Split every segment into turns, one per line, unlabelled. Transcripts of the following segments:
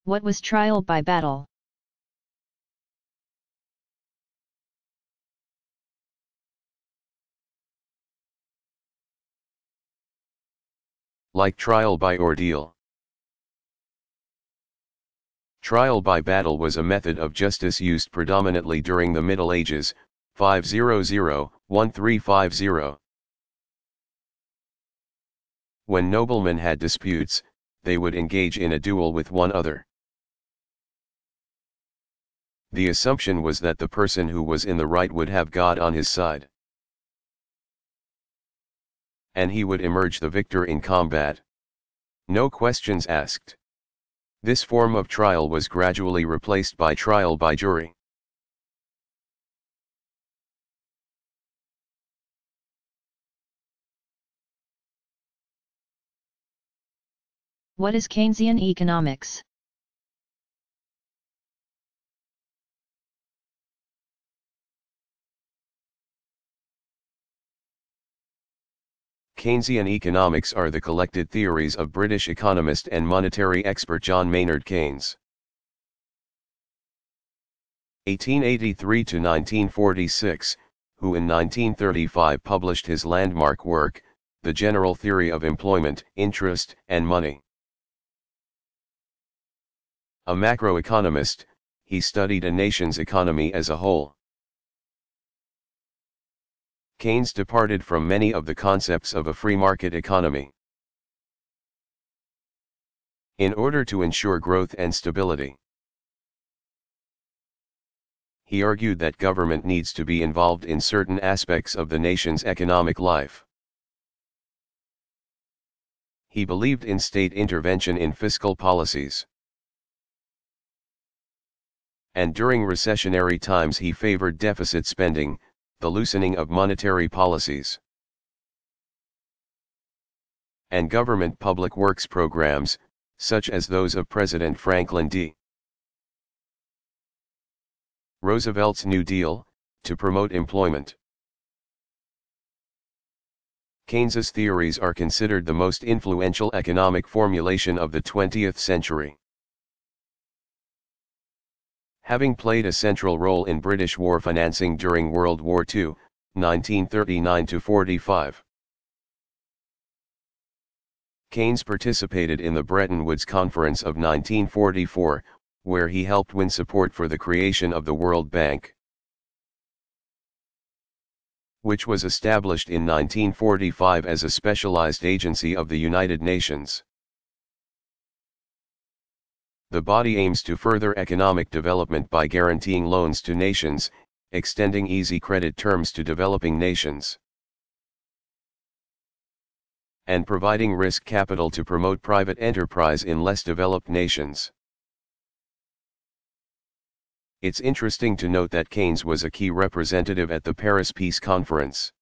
What was trial by battle?
Like trial by ordeal. Trial by battle was a method of justice used predominantly during the Middle Ages, 500–1350. When noblemen had disputes, they would engage in a duel with one other. The assumption was that the person who was in the right would have God on his side, and he would emerge the victor in combat. No questions asked. This form of trial was gradually replaced by trial by jury.
What is Keynesian economics?
Keynesian economics are the collected theories of British economist and monetary expert John Maynard Keynes. 1883–1946, who in 1935 published his landmark work, The General Theory of Employment, Interest, and Money. A macroeconomist, he studied a nation's economy as a whole. Keynes departed from many of the concepts of a free market economy. In order to ensure growth and stability, he argued that government needs to be involved in certain aspects of the nation's economic life. He believed in state intervention in fiscal policies. And during recessionary times he favored deficit spending, the loosening of monetary policies, and government public works programs, such as those of President Franklin D. Roosevelt's New Deal, to promote employment. Keynes's theories are considered the most influential economic formulation of the 20th century. Having played a central role in British war financing during World War II, 1939–45. Keynes participated in the Bretton Woods Conference of 1944, where he helped win support for the creation of the World Bank, which was established in 1945 as a specialized agency of the United Nations. The body aims to further economic development by guaranteeing loans to nations, extending easy credit terms to developing nations, and providing risk capital to promote private enterprise in less developed nations. It's interesting to note that Keynes was a key representative at the Paris Peace Conference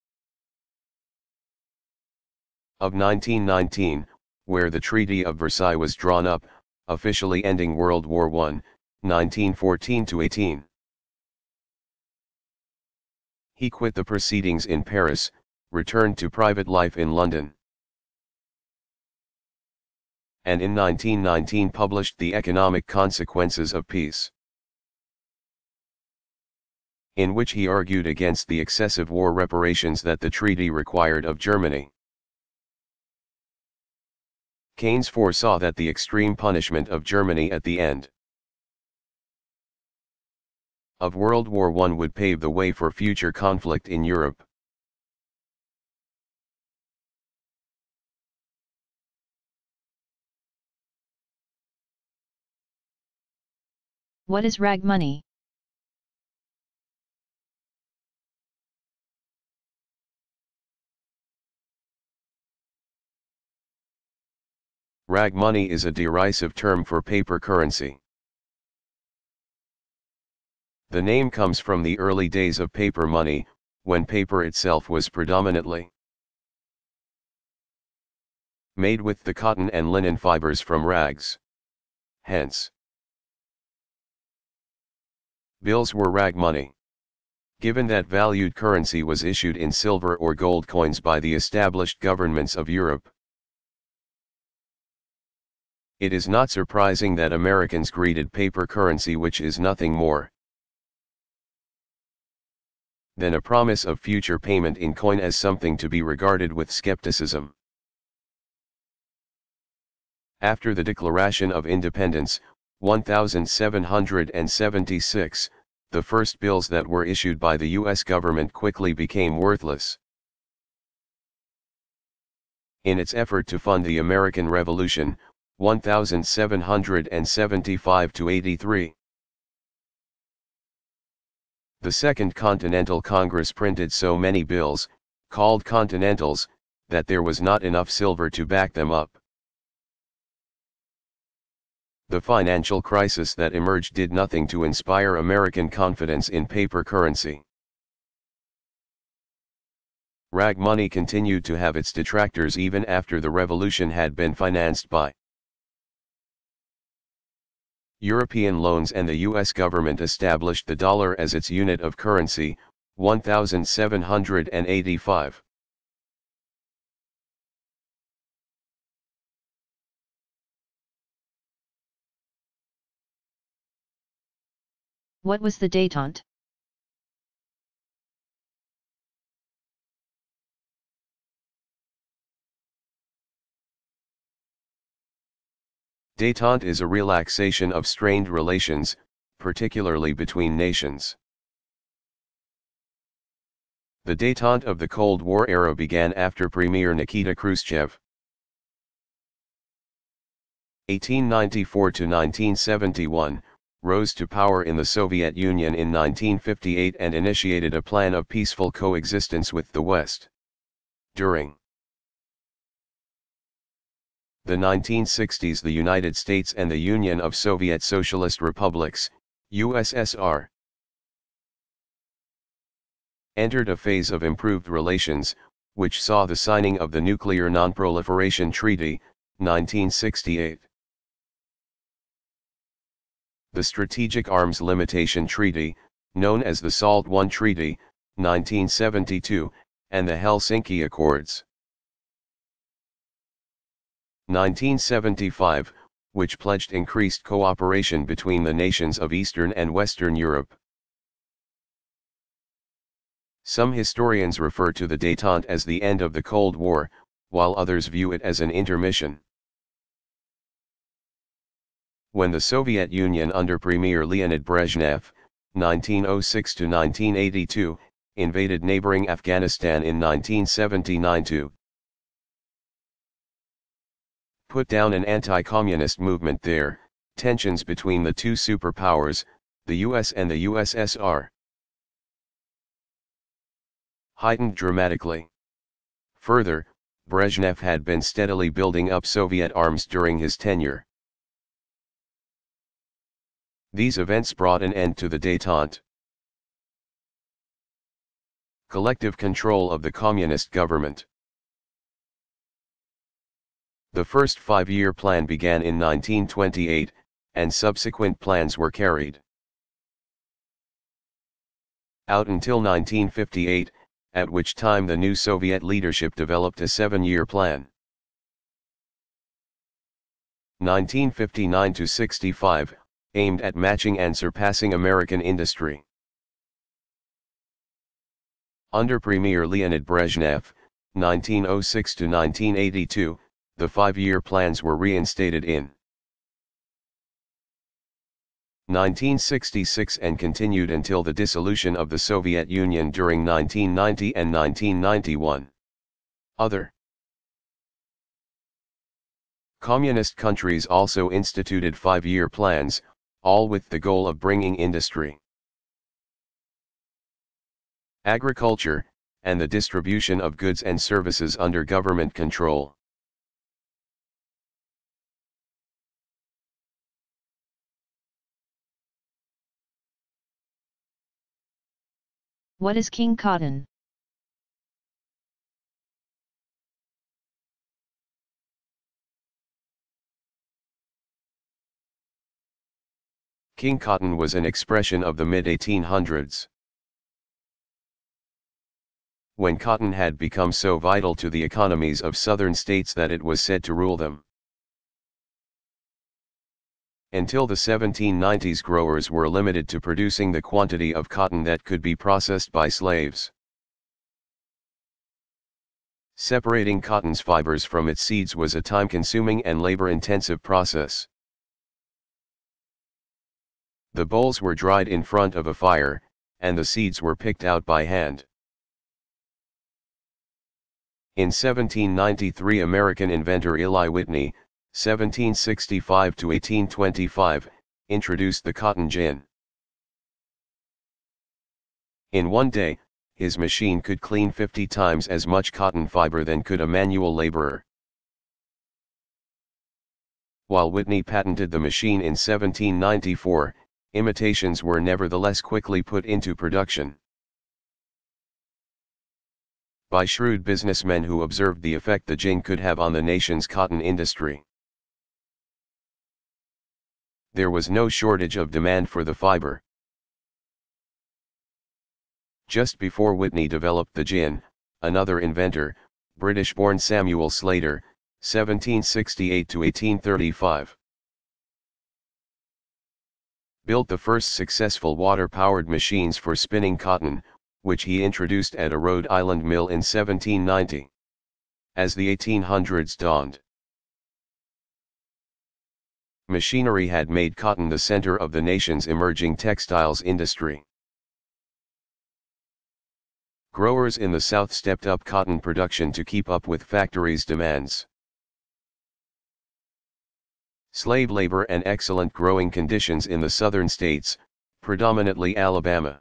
of 1919, where the Treaty of Versailles was drawn up, officially ending World War I, 1914–18. He quit the proceedings in Paris, returned to private life in London, and in 1919 published The Economic Consequences of Peace, in which he argued against the excessive war reparations that the treaty required of Germany. Keynes foresaw that the extreme punishment of Germany at the end of World War I would pave the way for future conflict in Europe.
What is rag money?
Rag money is a derisive term for paper currency. The name comes from the early days of paper money, when paper itself was predominantly made with the cotton and linen fibers from rags. Hence, bills were rag money. Given that valued currency was issued in silver or gold coins by the established governments of Europe, It is not surprising that Americans greeted paper currency, which is nothing more than a promise of future payment in coin, as something to be regarded with skepticism. After the Declaration of Independence, 1776, the first bills that were issued by the U.S. government quickly became worthless. In its effort to fund the American Revolution, 1775–83, the Second Continental Congress printed so many bills, called Continentals, that there was not enough silver to back them up. The financial crisis that emerged did nothing to inspire American confidence in paper currency. Rag money continued to have its detractors even after the revolution had been financed by European loans, and the U.S. government established the dollar as its unit of currency, 1785.
What was the détente?
Détente is a relaxation of strained relations, particularly between nations. The détente of the Cold War era began after Premier Nikita Khrushchev, 1894–1971, rose to power in the Soviet Union in 1958 and initiated a plan of peaceful coexistence with the West. During the 1960s, the United States and the Union of Soviet Socialist Republics, USSR, entered a phase of improved relations, which saw the signing of the Nuclear Non-Proliferation Treaty, 1968. The Strategic Arms Limitation Treaty, known as the SALT I Treaty, 1972, and the Helsinki Accords, 1975, which pledged increased cooperation between the nations of Eastern and Western Europe. Some historians refer to the détente as the end of the Cold War, while others view it as an intermission. When the Soviet Union under Premier Leonid Brezhnev, 1906–1982, invaded neighboring Afghanistan in 1979 to put down an anti-communist movement there, tensions between the two superpowers, the US and the USSR, heightened dramatically. Further, Brezhnev had been steadily building up Soviet arms during his tenure. These events brought an end to the détente. Collective control of the communist government. The first five-year plan began in 1928, and subsequent plans were carried out until 1958, at which time the new Soviet leadership developed a seven-year plan. 1959–65, aimed at matching and surpassing American industry. Under Premier Leonid Brezhnev, 1906–1982, the five-year plans were reinstated in 1966 and continued until the dissolution of the Soviet Union during 1990 and 1991. Other communist countries also instituted five-year plans, all with the goal of bringing industry, agriculture, and the distribution of goods and services under government control.
What is King Cotton?
King Cotton was an expression of the mid-1800s, when cotton had become so vital to the economies of southern states that it was said to rule them. Until the 1790s, growers were limited to producing the quantity of cotton that could be processed by slaves. Separating cotton's fibers from its seeds was a time-consuming and labor-intensive process. The bolls were dried in front of a fire, and the seeds were picked out by hand. In 1793, American inventor Eli Whitney, 1765 to 1825, introduced the cotton gin. In one day, his machine could clean 50 times as much cotton fiber than could a manual laborer. While Whitney patented the machine in 1794, imitations were nevertheless quickly put into production by shrewd businessmen who observed the effect the gin could have on the nation's cotton industry. There was no shortage of demand for the fiber. Just before Whitney developed the gin, another inventor, British-born Samuel Slater, 1768 to 1835, built the first successful water-powered machines for spinning cotton, which he introduced at a Rhode Island mill in 1790. As the 1800s dawned, machinery had made cotton the center of the nation's emerging textiles industry. Growers in the South stepped up cotton production to keep up with factories' demands. Slave labor and excellent growing conditions in the southern states, predominantly Alabama,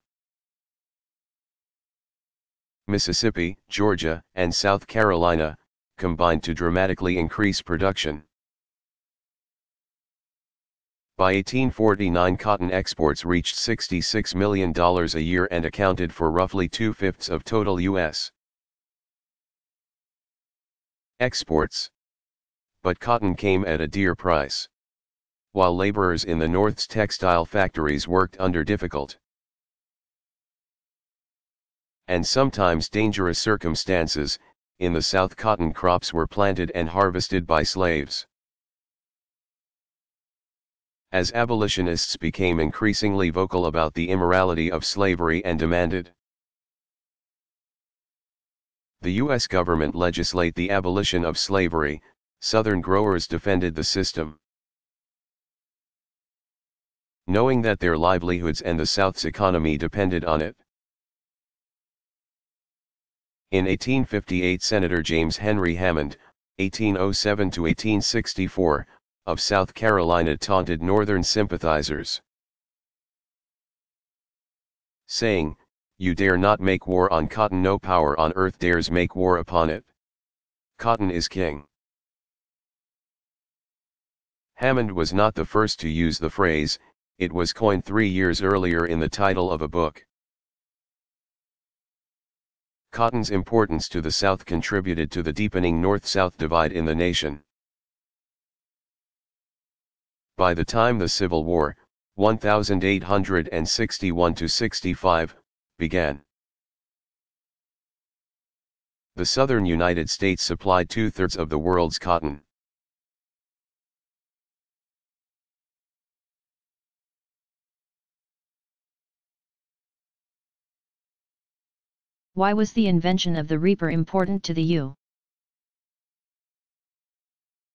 Mississippi, Georgia, and South Carolina, combined to dramatically increase production. By 1849, cotton exports reached $66 million a year and accounted for roughly 2/5 of total U.S. exports. But cotton came at a dear price. While laborers in the North's textile factories worked under difficult and sometimes dangerous circumstances, in the South cotton crops were planted and harvested by slaves. As abolitionists became increasingly vocal about the immorality of slavery and demanded the U.S. government legislate the abolition of slavery, Southern growers defended the system. Knowing that their livelihoods and the South's economy depended on it. In 1858, Senator James Henry Hammond, 1807 to 1864, of South Carolina taunted Northern sympathizers, saying, "You dare not make war on cotton, no power on earth dares make war upon it. Cotton is king." Hammond was not the first to use the phrase, it was coined 3 years earlier in the title of a book. Cotton's importance to the South contributed to the deepening North-South divide in the nation. By the time the Civil War, 1861–65, began, the southern United States supplied 2/3 of the world's cotton.
Why was the invention of the reaper important to the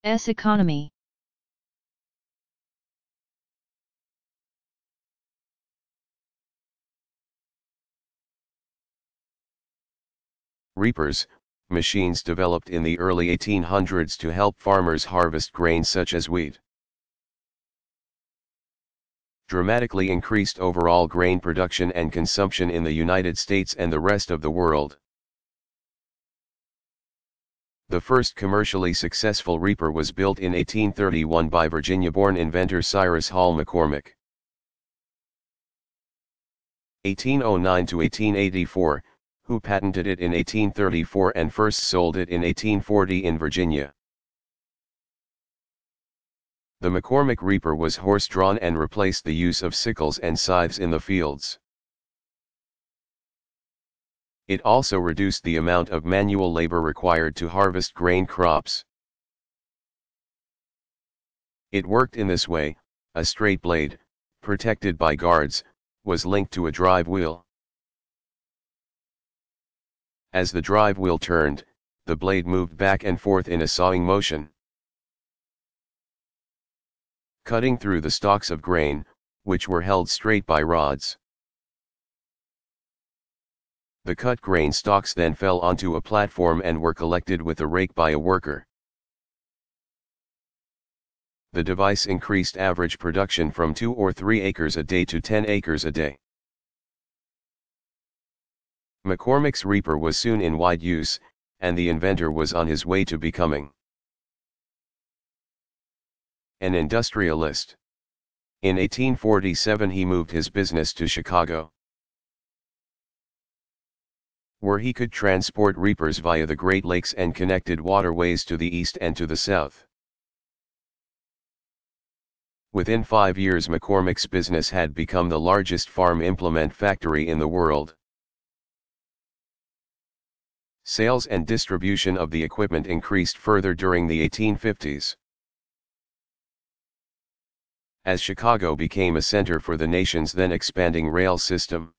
U.S. economy?
Reapers, machines developed in the early 1800s to help farmers harvest grains such as wheat, dramatically increased overall grain production and consumption in the United States and the rest of the world. The first commercially successful reaper was built in 1831 by Virginia-born inventor Cyrus Hall McCormick. 1809 to 1884, who patented it in 1834 and first sold it in 1840 in Virginia. The McCormick reaper was horse-drawn and replaced the use of sickles and scythes in the fields. It also reduced the amount of manual labor required to harvest grain crops. It worked in this way, A straight blade, protected by guards, was linked to a drive wheel. As the drive wheel turned, the blade moved back and forth in a sawing motion, cutting through the stalks of grain, which were held straight by rods. The cut grain stalks then fell onto a platform and were collected with a rake by a worker. The device increased average production from 2 or 3 acres a day to 10 acres a day. McCormick's reaper was soon in wide use, and the inventor was on his way to becoming an industrialist. In 1847 he moved his business to Chicago, where he could transport reapers via the Great Lakes and connected waterways to the east and to the south. Within 5 years McCormick's business had become the largest farm implement factory in the world. Sales and distribution of the equipment increased further during the 1850s. As Chicago became a center for the nation's then expanding rail system.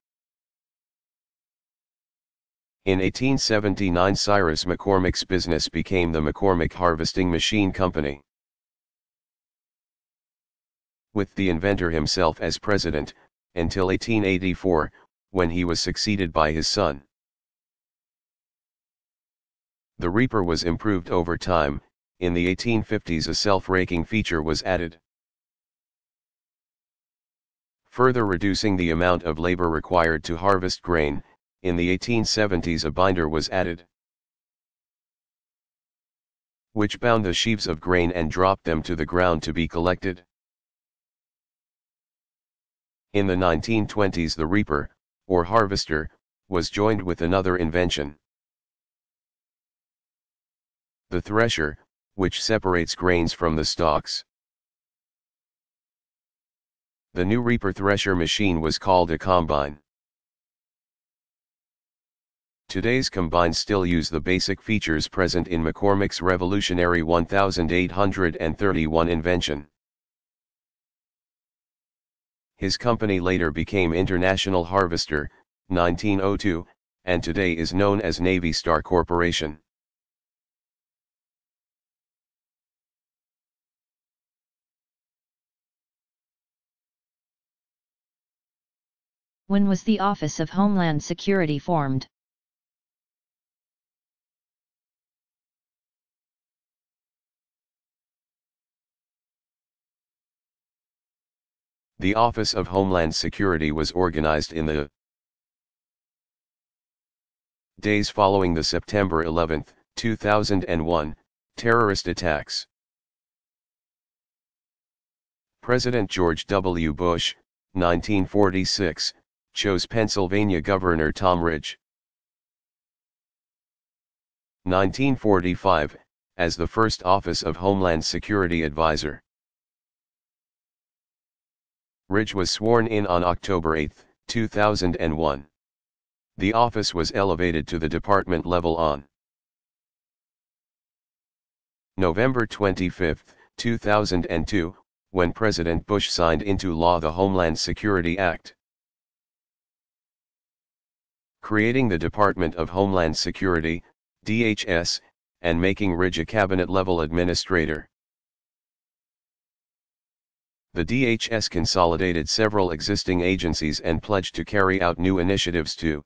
In 1879 Cyrus McCormick's business became the McCormick Harvesting Machine Company, with the inventor himself as president, until 1884, when he was succeeded by his son. The reaper was improved over time. In the 1850s a self-raking feature was added, further reducing the amount of labor required to harvest grain. In the 1870s a binder was added, which bound the sheaves of grain and dropped them to the ground to be collected. In the 1920s the reaper, or harvester, was joined with another invention, the thresher, which separates grains from the stalks. The new reaper thresher machine was called a combine. Today's combines still use the basic features present in McCormick's revolutionary 1831 invention. His company later became International Harvester, 1902, and today is known as Navy Star Corporation.
When was the Office of Homeland Security formed?
The Office of Homeland Security was organized in the days following the September 11, 2001, terrorist attacks. President George W. Bush, 1946, chose Pennsylvania Governor Tom Ridge, 1945, as the first Office of Homeland Security advisor. Ridge was sworn in on October 8, 2001. The office was elevated to the department level on November 25, 2002, when President Bush signed into law the Homeland Security Act, creating the Department of Homeland Security, DHS, and making Ridge a cabinet-level administrator. The DHS consolidated several existing agencies and pledged to carry out new initiatives to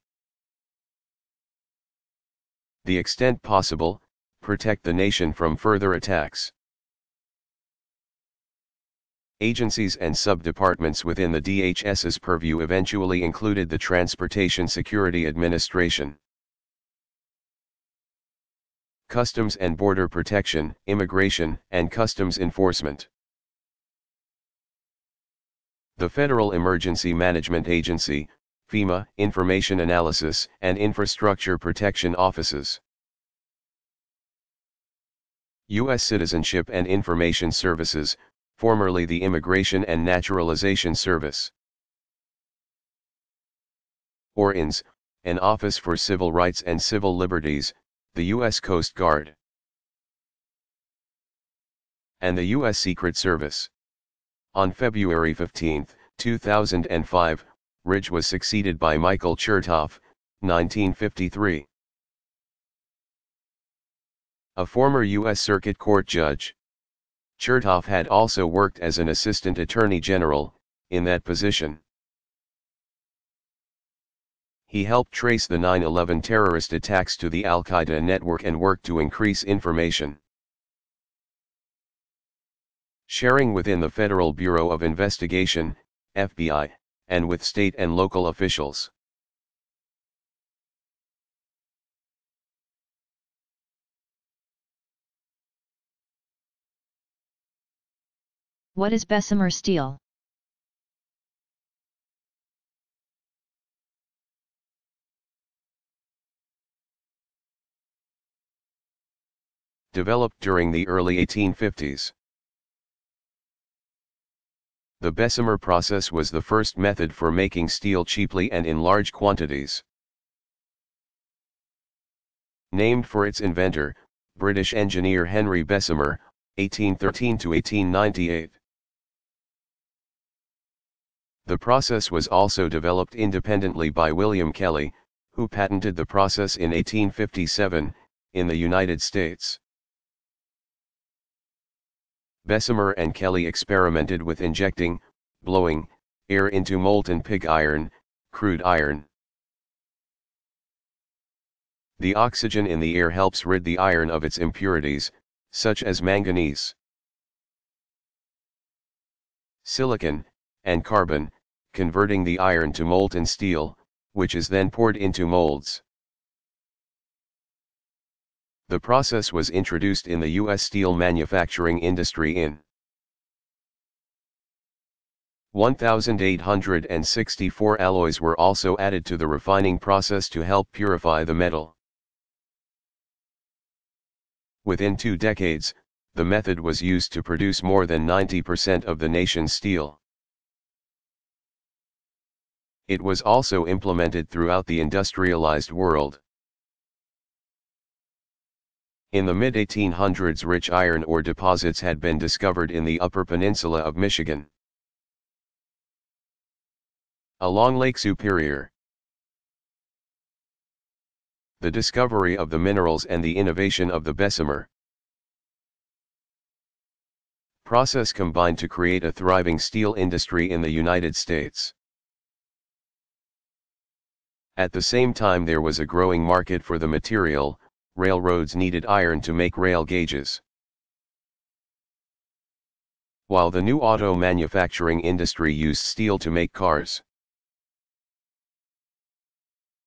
the extent possible, protect the nation from further attacks. Agencies and sub-departments within the DHS's purview eventually included the Transportation Security Administration, Customs and Border Protection, Immigration and Customs Enforcement, the Federal Emergency Management Agency, FEMA, Information Analysis and Infrastructure Protection Offices, U.S. Citizenship and Information Services, formerly the Immigration and Naturalization Service, or INS, an Office for Civil Rights and Civil Liberties, the U.S. Coast Guard, and the U.S. Secret Service. On February 15, 2005, Ridge was succeeded by Michael Chertoff, 1953. A former U.S. Circuit Court judge. Chertoff had also worked as an assistant attorney general, in that position. He helped trace the 9/11 terrorist attacks to the Al-Qaeda network and worked to increase information sharing within the Federal Bureau of Investigation, FBI, and with state and local officials.
What is Bessemer steel?
Developed during the early 1850s. The Bessemer process was the first method for making steel cheaply and in large quantities. Named for its inventor, British engineer Henry Bessemer, 1813 to 1898. The process was also developed independently by William Kelly, who patented the process in 1857, in the United States. Bessemer and Kelly experimented with injecting, blowing, air into molten pig iron, crude iron. The oxygen in the air helps rid the iron of its impurities, such as manganese, silicon, and carbon, converting the iron to molten steel, which is then poured into molds. The process was introduced in the U.S. steel manufacturing industry in 1864. Alloys were also added to the refining process to help purify the metal. Within 2 decades, the method was used to produce more than 90% of the nation's steel. It was also implemented throughout the industrialized world. In the mid-1800s, rich iron ore deposits had been discovered in the Upper Peninsula of Michigan, along Lake Superior. The discovery of the minerals and the innovation of the Bessemer process combined to create a thriving steel industry in the United States. At the same time, there was a growing market for the material. Railroads needed iron to make rail gauges, while the new auto manufacturing industry used steel to make cars.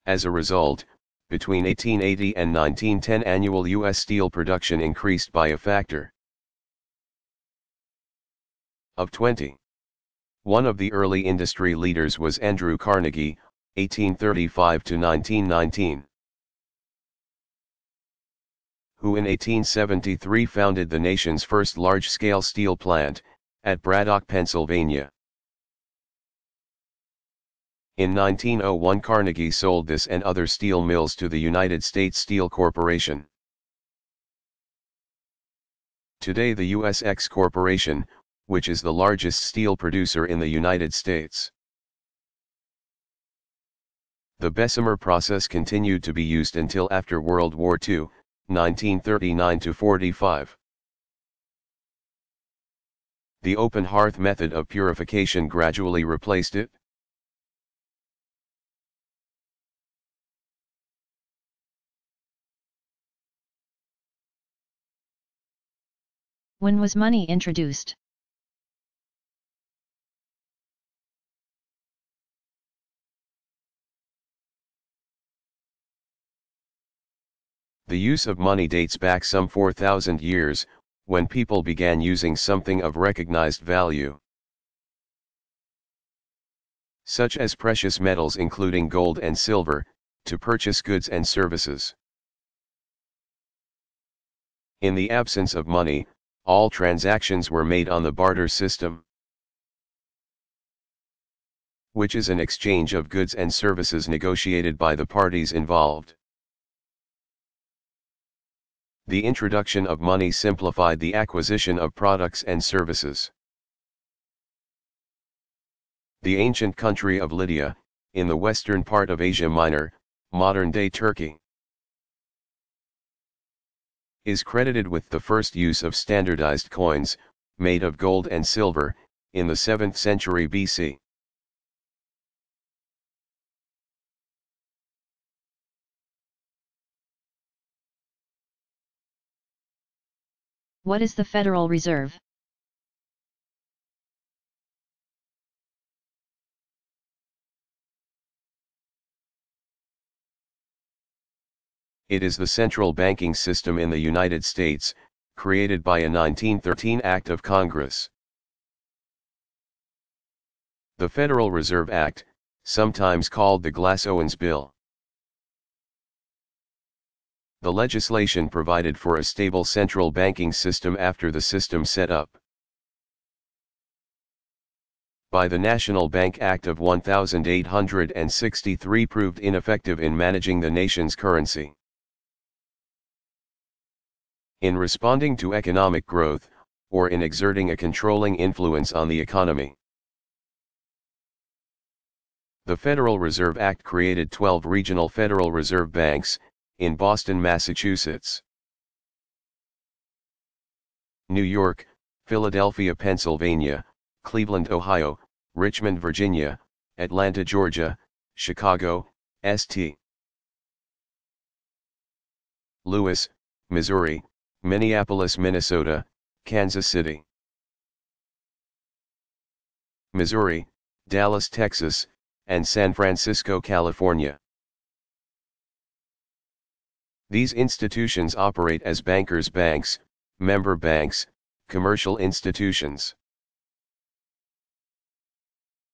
As a result, between 1880 and 1910, annual U.S. steel production increased by a factor of 20. One of the early industry leaders was Andrew Carnegie, 1835 to 1919. Who in 1873 founded the nation's first large-scale steel plant, at Braddock, Pennsylvania. In 1901, Carnegie sold this and other steel mills to the United States Steel Corporation. Today the USX Corporation, which is the largest steel producer in the United States. The Bessemer process continued to be used until after World War II, 1939 to 45. The open hearth method of purification gradually replaced it.
When was money introduced?
The use of money dates back some 4,000 years, when people began using something of recognized value, such as precious metals including gold and silver, to purchase goods and services. In the absence of money, all transactions were made on the barter system, which is an exchange of goods and services negotiated by the parties involved. The introduction of money simplified the acquisition of products and services. The ancient country of Lydia, in the western part of Asia Minor, modern-day Turkey, is credited with the first use of standardized coins, made of gold and silver, in the 7th century BC.
What is the Federal Reserve?
It is the central banking system in the United States, created by a 1913 Act of Congress. The Federal Reserve Act, sometimes called the Glass-Owens Bill. The legislation provided for a stable central banking system after the system set up by the National Bank Act of 1863 proved ineffective in managing the nation's currency. In responding to economic growth, or in exerting a controlling influence on the economy. The Federal Reserve Act created 12 regional Federal Reserve banks, in Boston, Massachusetts, New York, Philadelphia, Pennsylvania, Cleveland, Ohio, Richmond, Virginia, Atlanta, Georgia, Chicago, St. Louis, Missouri, Minneapolis, Minnesota, Kansas City, Missouri, Dallas, Texas, and San Francisco, California. These institutions operate as bankers' banks, member banks, commercial institutions.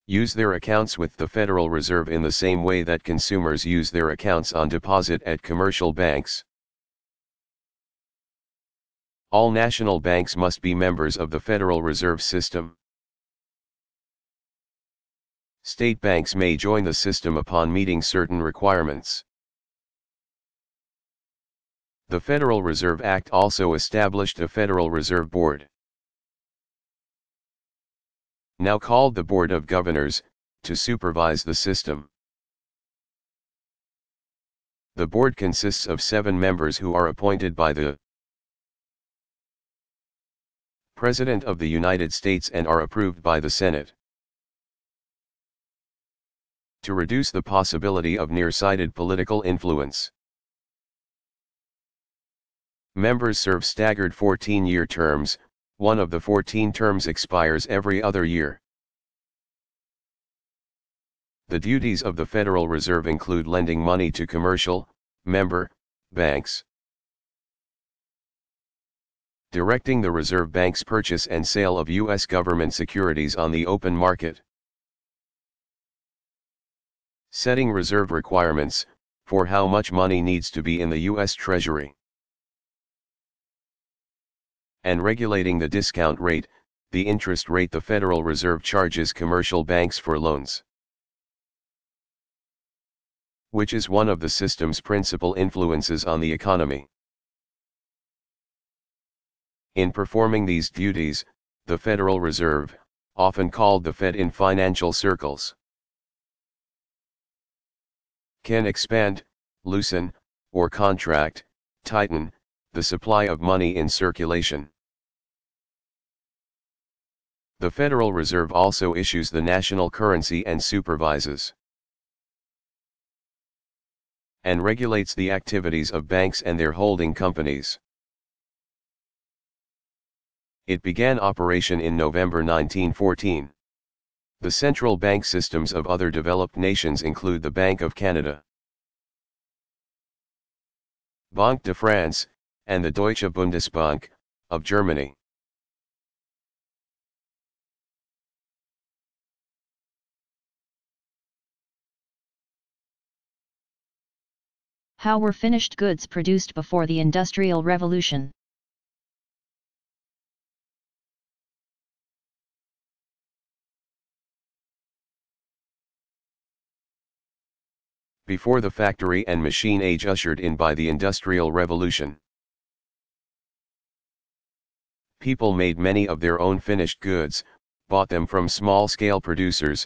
Use their accounts with the Federal Reserve in the same way that consumers use their accounts on deposit at commercial banks. All national banks must be members of the Federal Reserve System. State banks may join the system upon meeting certain requirements. The Federal Reserve Act also established a Federal Reserve Board, now called the Board of Governors, to supervise the system. The board consists of 7 members who are appointed by the President of the United States and are approved by the Senate. To reduce the possibility of nearsighted political influence, members serve staggered 14-year terms. One of the 14 terms expires every other year. The duties of the Federal Reserve include lending money to commercial, member, banks, directing the Reserve Bank's purchase and sale of U.S. government securities on the open market, setting reserve requirements, for how much money needs to be in the U.S. Treasury, and regulating the discount rate, the interest rate the Federal Reserve charges commercial banks for loans, which is one of the system's principal influences on the economy. In performing these duties, the Federal Reserve, often called the Fed in financial circles, can expand, loosen, or contract, tighten, the supply of money in circulation. The Federal Reserve also issues the national currency and supervises and regulates the activities of banks and their holding companies. It began operation in November 1914. The central bank systems of other developed nations include the Bank of Canada, Banque de France, and the Deutsche Bundesbank, of Germany.
How were finished goods produced before the Industrial Revolution?
Before the factory and machine age ushered in by the Industrial Revolution, people made many of their own finished goods, bought them from small-scale producers,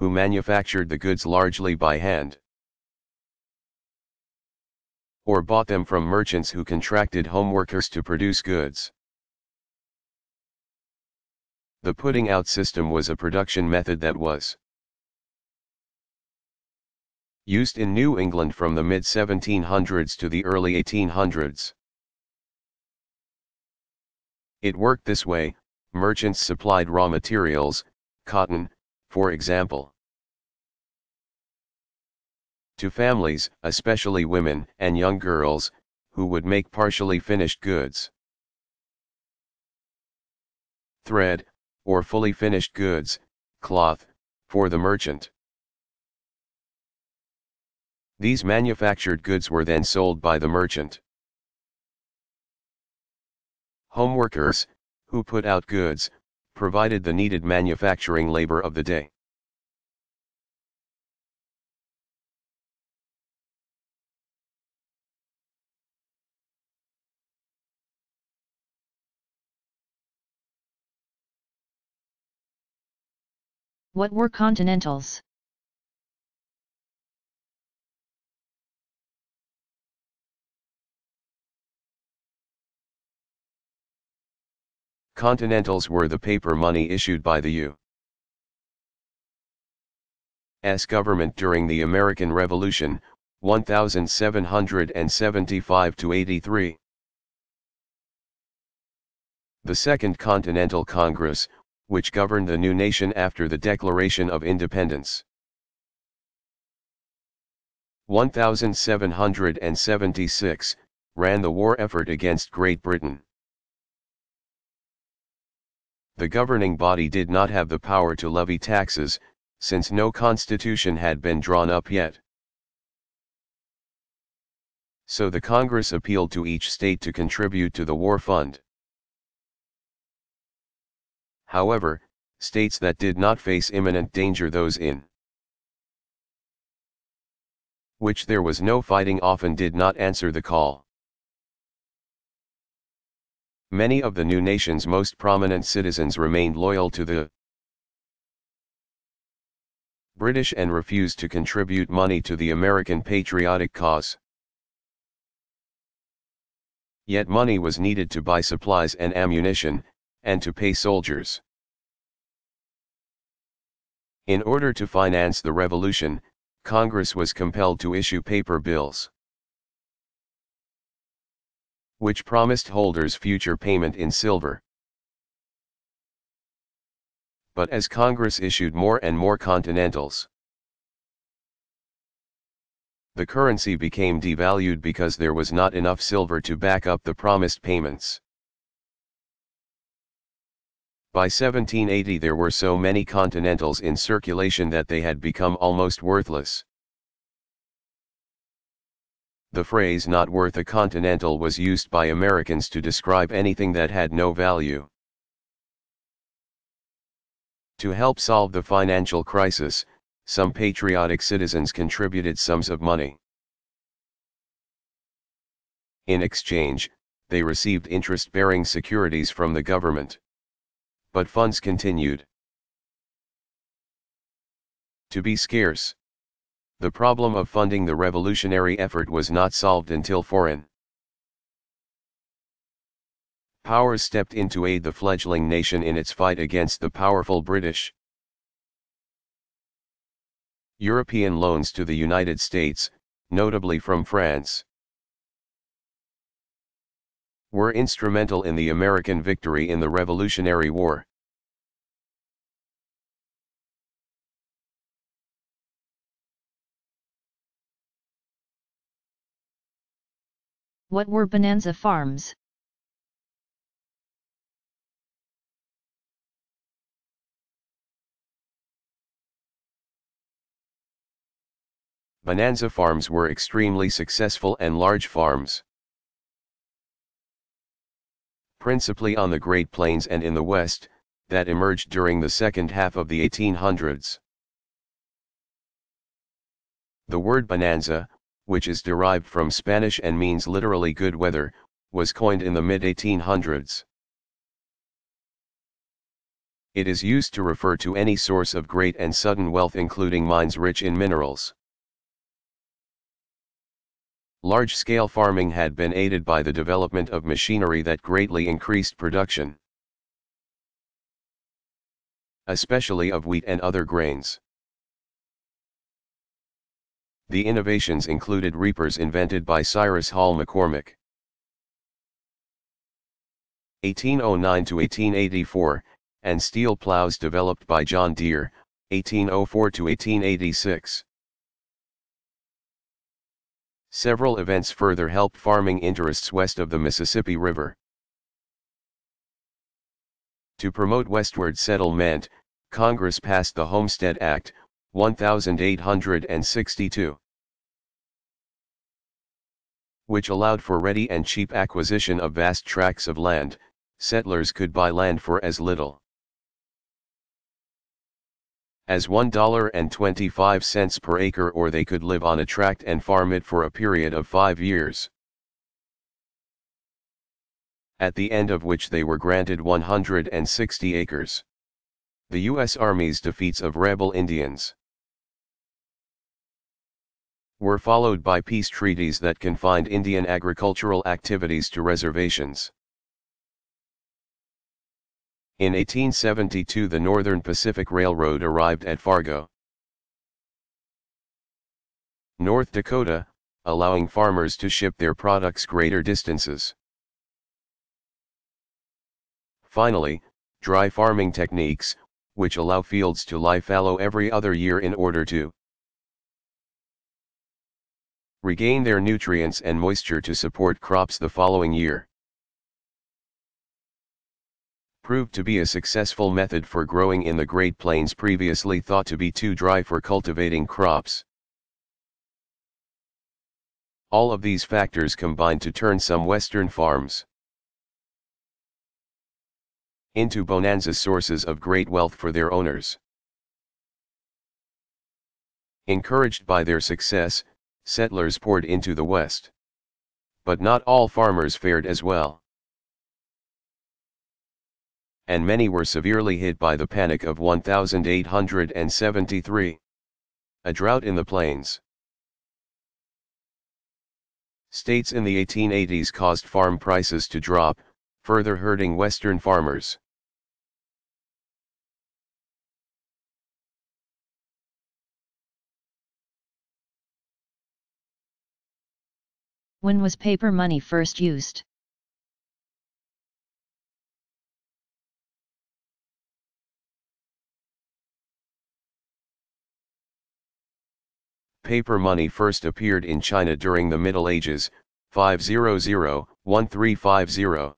who manufactured the goods largely by hand, or bought them from merchants who contracted homeworkers to produce goods. The putting out system was a production method that was used in New England from the mid-1700s to the early 1800s. It worked this way: merchants supplied raw materials, cotton, for example, to families, especially women and young girls, who would make partially finished goods. Thread, or fully finished goods, cloth, for the merchant. These manufactured goods were then sold by the merchant. Homeworkers, who put out goods, provided the needed manufacturing labor of the day.
What were continentals?
Continentals were the paper money issued by the U.S. government during the American Revolution, 1775–83. The Second Continental Congress, which governed the new nation after the Declaration of Independence. 1776, ran the war effort against Great Britain. The governing body did not have the power to levy taxes, since no constitution had been drawn up yet. So the Congress appealed to each state to contribute to the war fund. However, states that did not face imminent danger, those in which there was no fighting, often did not answer the call. Many of the new nation's most prominent citizens remained loyal to the British and refused to contribute money to the American patriotic cause. Yet money was needed to buy supplies and ammunition, and to pay soldiers. In order to finance the revolution, Congress was compelled to issue paper bills, which promised holders future payment in silver. But as Congress issued more and more continentals, the currency became devalued because there was not enough silver to back up the promised payments. By 1780 there were so many continentals in circulation that they had become almost worthless. The phrase "not worth a continental" was used by Americans to describe anything that had no value. To help solve the financial crisis, some patriotic citizens contributed sums of money. In exchange, they received interest-bearing securities from the government. But funds continued to be scarce. The problem of funding the revolutionary effort was not solved until foreign powers stepped in to aid the fledgling nation in its fight against the powerful British. European loans to the United States, notably from France, were instrumental in the American victory in the Revolutionary War.
What were bonanza farms?
Bonanza farms were extremely successful and large farms, principally on the Great Plains and in the West, that emerged during the second half of the 1800s. The word bonanza, which is derived from Spanish and means literally good weather, was coined in the mid-1800s. It is used to refer to any source of great and sudden wealth, including mines rich in minerals. Large-scale farming had been aided by the development of machinery that greatly increased production, especially of wheat and other grains. The innovations included reapers invented by Cyrus Hall McCormick, 1809 to 1884, and steel plows developed by John Deere, 1804 to 1886. Several events further helped farming interests west of the Mississippi River. To promote westward settlement, Congress passed the Homestead Act, 1862, which allowed for ready and cheap acquisition of vast tracts of land. Settlers could buy land for as little as $1.25 per acre, or they could live on a tract and farm it for a period of 5 years, at the end of which they were granted 160 acres. The U.S. Army's defeats of rebel Indians were followed by peace treaties that confined Indian agricultural activities to reservations. In 1872, the Northern Pacific Railroad arrived at Fargo, North Dakota, allowing farmers to ship their products greater distances. Finally, dry farming techniques, which allow fields to lie fallow every other year in order to regain their nutrients and moisture to support crops the following year, proved to be a successful method for growing in the Great Plains, previously thought to be too dry for cultivating crops. All of these factors combined to turn some western farms into bonanza sources of great wealth for their owners. Encouraged by their success, settlers poured into the West. But not all farmers fared as well, and many were severely hit by the Panic of 1873, a drought in the plains. States in the 1880s caused farm prices to drop, further hurting Western farmers.
When was paper money first used?
Paper money first appeared in China during the Middle Ages, 500-1350.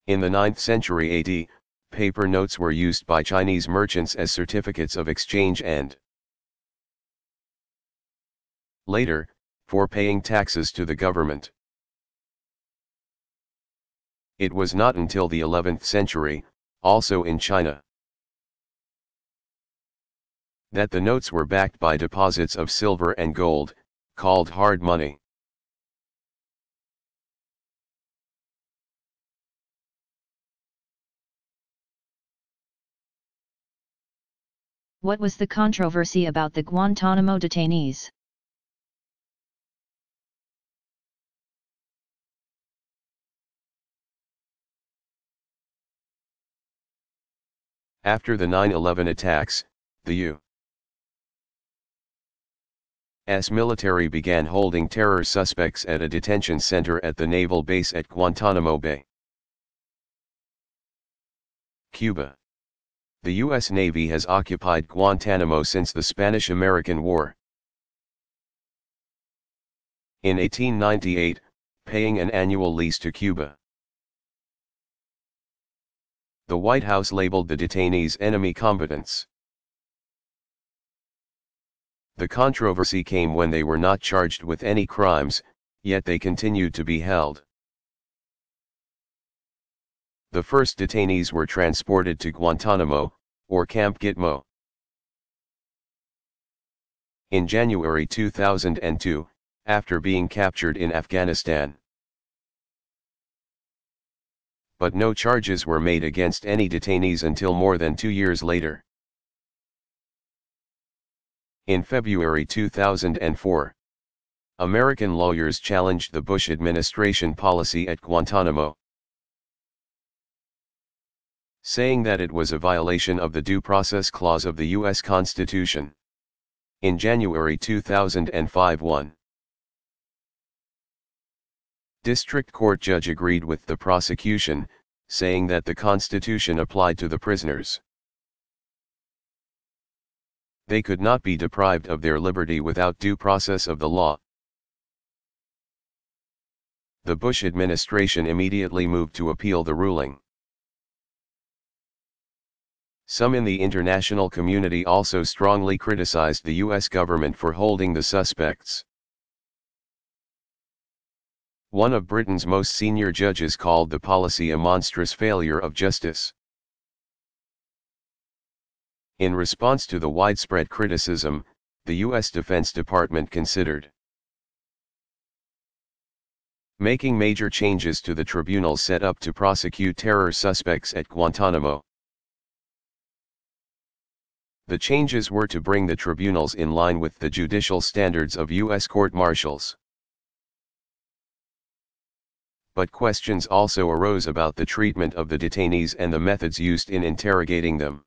In the 9th century AD, paper notes were used by Chinese merchants as certificates of exchange and, later, for paying taxes to the government. It was not until the 11th century, also in China, that the notes were backed by deposits of silver and gold, called hard money.
What was the controversy about the Guantanamo detainees?
After the 9/11 attacks, the U.S. military began holding terror suspects at a detention center at the naval base at Guantanamo Bay, Cuba. The U.S. Navy has occupied Guantanamo since the Spanish-American War. In 1898, paying an annual lease to Cuba, the White House labeled the detainees enemy combatants. The controversy came when they were not charged with any crimes, yet they continued to be held. The first detainees were transported to Guantanamo, or Camp Gitmo, in January 2002, after being captured in Afghanistan. but no charges were made against any detainees until more than 2 years later. In February 2004, American lawyers challenged the Bush administration policy at Guantanamo, saying that it was a violation of the Due Process Clause of the U.S. Constitution. In January 2005, one district court judge agreed with the prosecution, saying that the Constitution applied to the prisoners. They could not be deprived of their liberty without due process of the law. The Bush administration immediately moved to appeal the ruling. Some in the international community also strongly criticized the U.S. government for holding the suspects. One of Britain's most senior judges called the policy a monstrous failure of justice. In response to the widespread criticism, the U.S. Defense Department considered making major changes to the tribunals set up to prosecute terror suspects at Guantanamo. The changes were to bring the tribunals in line with the judicial standards of U.S. court-martials. But questions also arose about the treatment of the detainees and the methods used in interrogating them.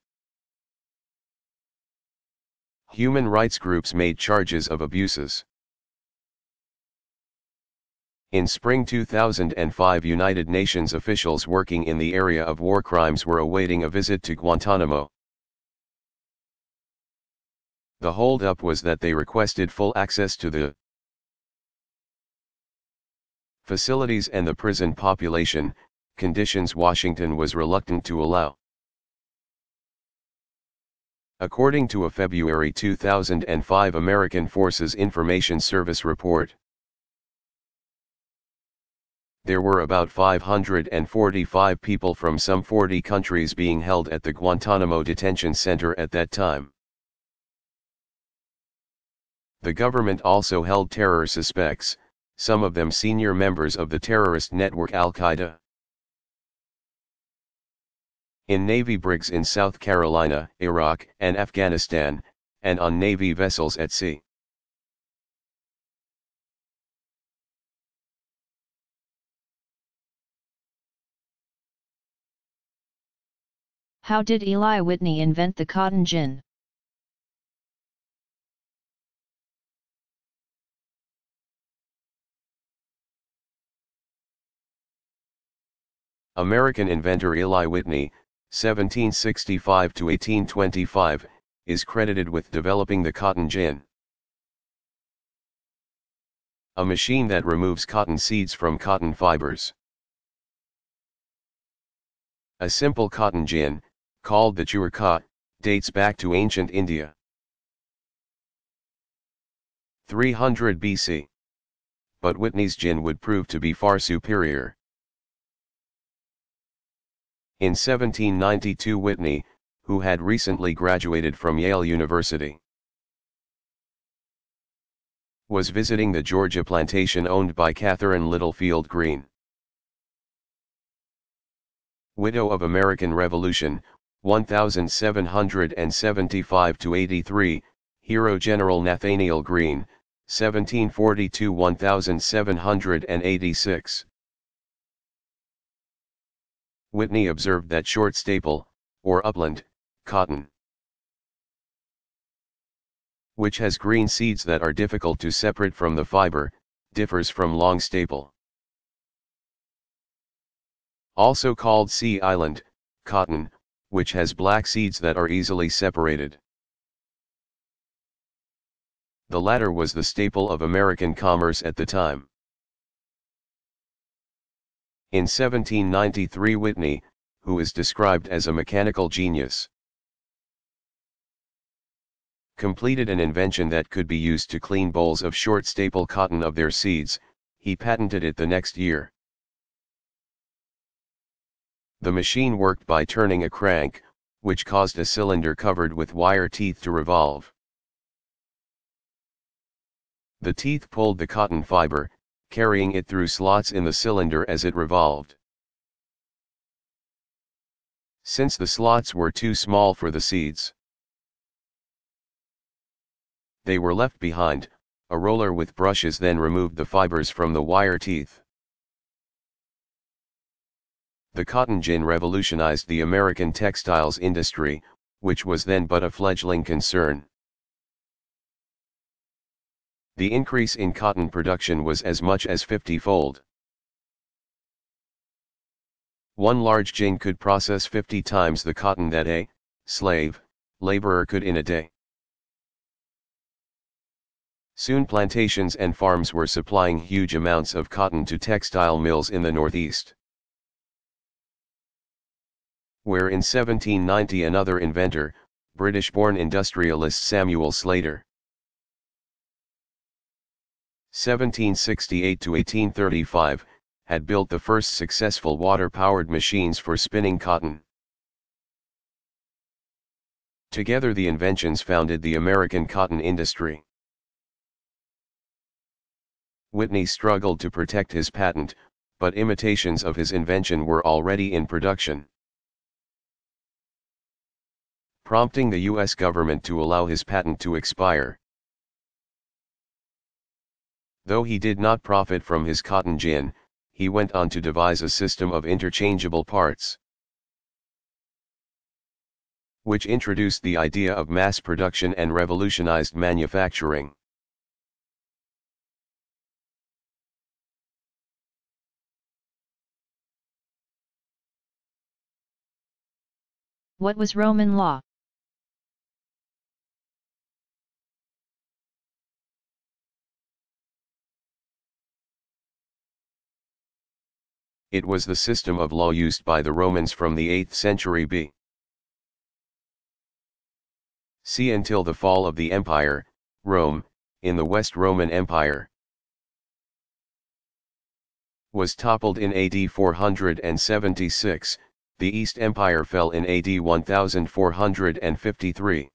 Human rights groups made charges of abuses. In spring 2005, United Nations officials working in the area of war crimes were awaiting a visit to Guantanamo. The hold-up was that they requested full access to the facilities and the prison population, conditions Washington was reluctant to allow. According to a February 2005 American Forces Information Service report, there were about 545 people from some 40 countries being held at the Guantanamo Detention Center at that time. The government also held terror suspects, some of them senior members of the terrorist network Al-Qaeda. In Navy brigs in South Carolina, Iraq, and Afghanistan, and on Navy vessels at sea.
How did Eli Whitney invent the cotton gin?
American inventor Eli Whitney, 1765 to 1825, is credited with developing the cotton gin, a machine that removes cotton seeds from cotton fibers. A simple cotton gin, called the churka, dates back to ancient India. 300 BC. But Whitney's gin would prove to be far superior. In 1792, Whitney, who had recently graduated from Yale University, was visiting the Georgia plantation owned by Catherine Littlefield Greene, widow of American Revolution, 1775 to 83, hero General Nathaniel Greene, 1742-1786. Whitney observed that short staple, or upland, cotton, which has green seeds that are difficult to separate from the fiber, differs from long staple, also called sea island, cotton, which has black seeds that are easily separated. The latter was the staple of American commerce at the time. In 1793, Whitney, who is described as a mechanical genius, completed an invention that could be used to clean bolls of short staple cotton of their seeds. He patented it the next year. The machine worked by turning a crank, which caused a cylinder covered with wire teeth to revolve. The teeth pulled the cotton fiber, carrying it through slots in the cylinder as it revolved. since the slots were too small for the seeds. They were left behind. A roller with brushes then removed the fibers from the wire teeth. The cotton gin revolutionized the American textiles industry, which was then but a fledgling concern. The increase in cotton production was as much as 50-fold. One large gin could process 50 times the cotton that a slave laborer could in a day. Soon plantations and farms were supplying huge amounts of cotton to textile mills in the Northeast, where in 1790 another inventor, British-born industrialist Samuel Slater, 1768 to 1835, had built the first successful water-powered machines for spinning cotton. Together the inventions founded the American cotton industry. Whitney struggled to protect his patent, but imitations of his invention were already in production, prompting the U.S. government to allow his patent to expire. Though he did not profit from his cotton gin, he went on to devise a system of interchangeable parts, which introduced the idea of mass production and revolutionized manufacturing.
What was Roman law?
It was the system of law used by the Romans from the 8th century B.C. until the fall of the empire, Rome, in the West Roman Empire, was toppled in AD 476, the East Empire fell in AD 1453.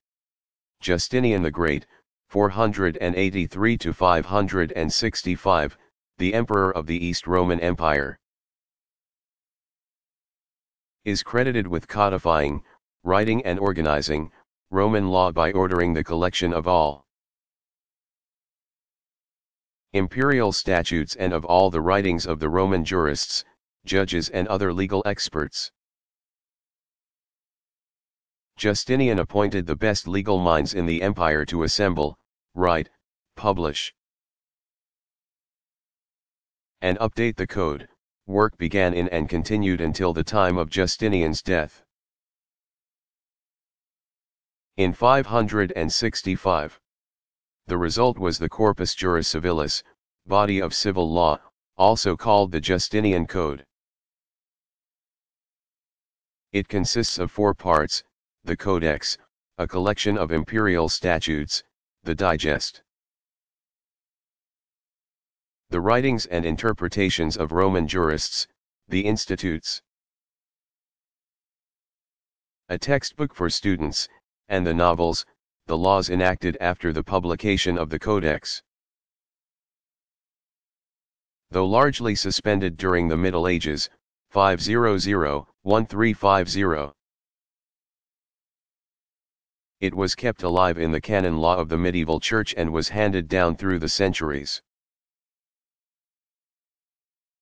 Justinian the Great, 483 to 565, the emperor of the East Roman Empire, is credited with codifying, writing and organizing Roman law by ordering the collection of all imperial statutes and of all the writings of the Roman jurists, judges and other legal experts. Justinian appointed the best legal minds in the empire to assemble, write, publish, and update the code. Work began in and continued until the time of Justinian's death in 565. The result was the Corpus Juris Civilis, body of civil law, also called the Justinian Code. It consists of 4 parts: the Codex, a collection of imperial statutes; the Digest, the writings and interpretations of Roman jurists; the Institutes, a textbook for students; and the Novels, the laws enacted after the publication of the Codex. Though largely suspended during the Middle Ages, 500-1350, it was kept alive in the canon law of the medieval church and was handed down through the centuries.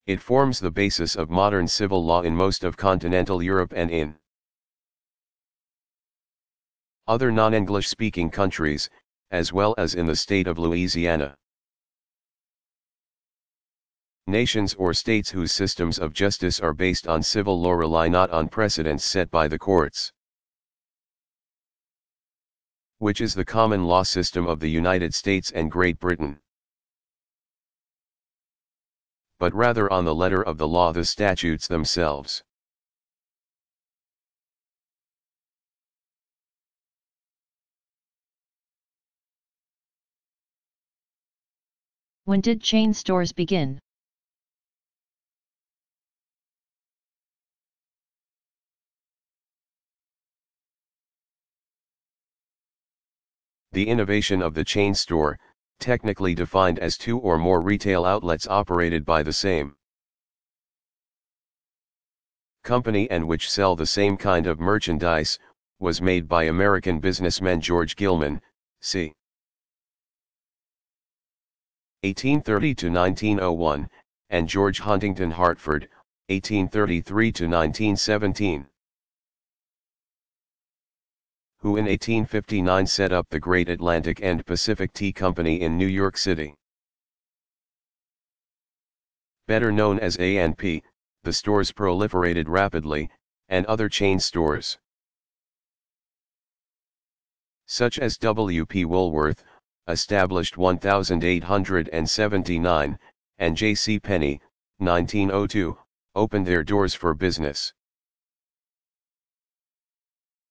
It forms the basis of modern civil law in most of continental Europe and in other non-English speaking countries, as well as in the state of Louisiana. Nations or states whose systems of justice are based on civil law rely not on precedents set by the courts, which is the common law system of the United States and Great Britain, but rather on the letter of the law, the statutes themselves.
When did chain stores begin?
The innovation of the chain store, technically defined as 2 or more retail outlets operated by the same company and which sell the same kind of merchandise, was made by American businessman George Gilman, c. 1830 to 1901, and George Huntington Hartford, 1833 to 1917. Who in 1859 set up the Great Atlantic and Pacific Tea Company in New York City. Better known as A&P, the stores proliferated rapidly, and other chain stores, such as W.P. Woolworth, established 1879, and J.C. Penney, 1902, opened their doors for business.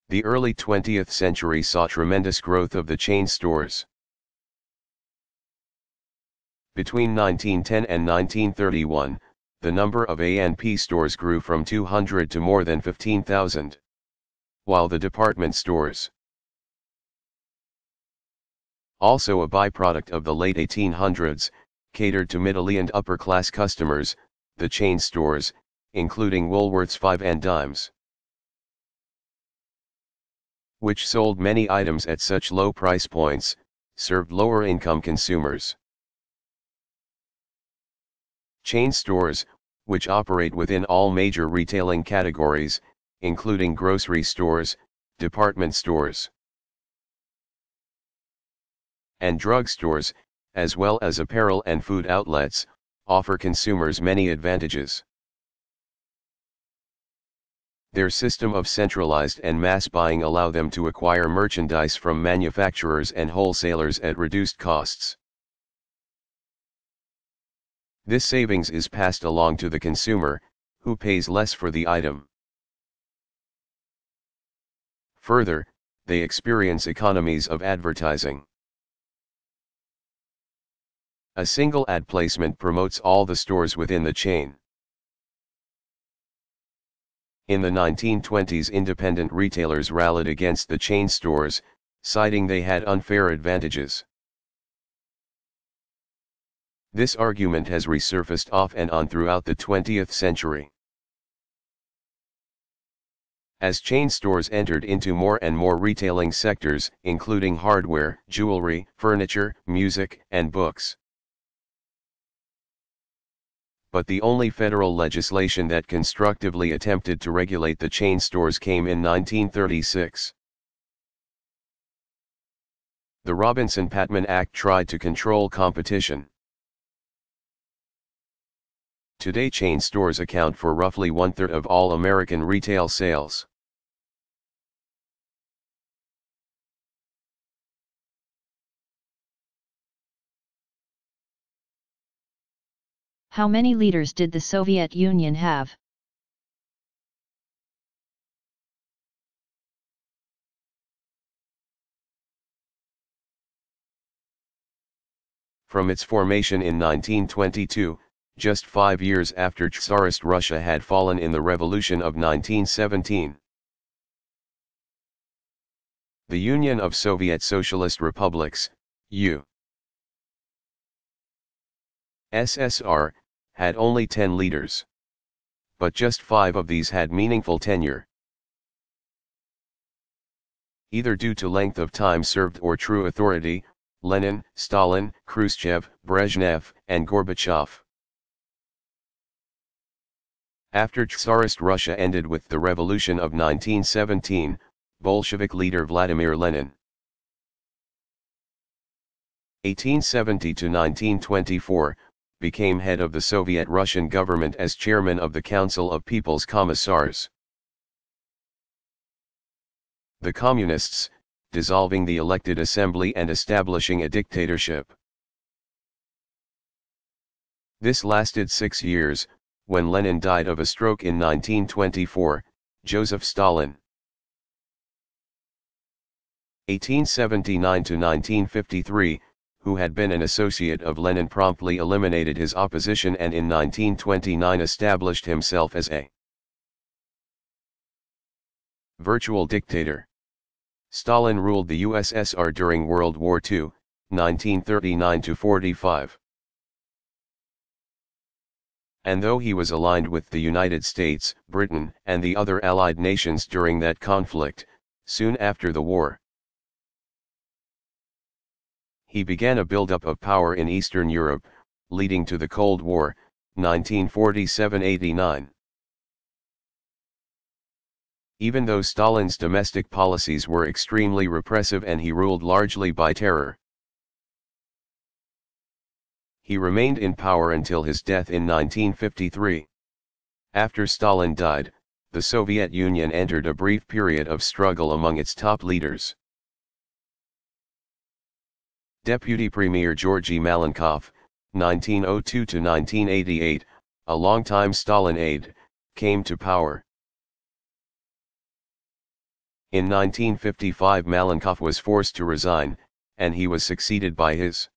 The early 20th century saw tremendous growth of the chain stores. Between 1910 and 1931, the number of A&P stores grew from 200 to more than 15,000. While the department stores, also a byproduct of the late 1800s, catered to middle and upper-class customers, the chain stores, including Woolworth's Five and Dimes, which sold many items at such low price points, served lower-income consumers. Chain stores, which operate within all major retailing categories, including grocery stores, department stores, and drugstores, as well as apparel and food outlets, offer consumers many advantages. Their system of centralized and mass buying allow them to acquire merchandise from manufacturers and wholesalers at reduced costs. This savings is passed along to the consumer, who pays less for the item. Further, they experience economies of advertising. A single ad placement promotes all the stores within the chain. In the 1920s, independent retailers rallied against the chain stores, citing they had unfair advantages. This argument has resurfaced off and on throughout the 20th century. As chain stores entered into more and more retailing sectors, including hardware, jewelry, furniture, music, and books. But the only federal legislation that constructively attempted to regulate the chain stores came in 1936. The Robinson-Patman Act tried to control competition. Today, chain stores account for roughly one-third of all American retail sales.
How many leaders did the Soviet Union have?
From its formation in 1922, just 5 years after Tsarist Russia had fallen in the Revolution of 1917. The Union of Soviet Socialist Republics, USSR, had only 10 leaders. But just 5 of these had meaningful tenure, either due to length of time served or true authority: Lenin, Stalin, Khrushchev, Brezhnev, and Gorbachev. After Tsarist Russia ended with the Revolution of 1917, Bolshevik leader Vladimir Lenin, 1870 to 1924, became head of the Soviet Russian government as chairman of the Council of People's Commissars. The Communists, dissolving the elected assembly and establishing a dictatorship. This lasted 6 years. When Lenin died of a stroke in 1924, Joseph Stalin, 1879 to 1953, who had been an associate of Lenin, promptly eliminated his opposition and in 1929 established himself as a virtual dictator. Stalin ruled the USSR during World War II, 1939 to 45. And though he was aligned with the United States, Britain, and the other Allied nations during that conflict, soon after the war, he began a buildup of power in Eastern Europe, leading to the Cold War, 1947–89. Even though Stalin's domestic policies were extremely repressive and he ruled largely by terror, he remained in power until his death in 1953. After Stalin died, the Soviet Union entered a brief period of struggle among its top leaders. Deputy Premier Georgy Malenkov, 1902–1988, a longtime Stalin aide, came to power. In 1955 Malenkov was forced to resign, and he was succeeded by his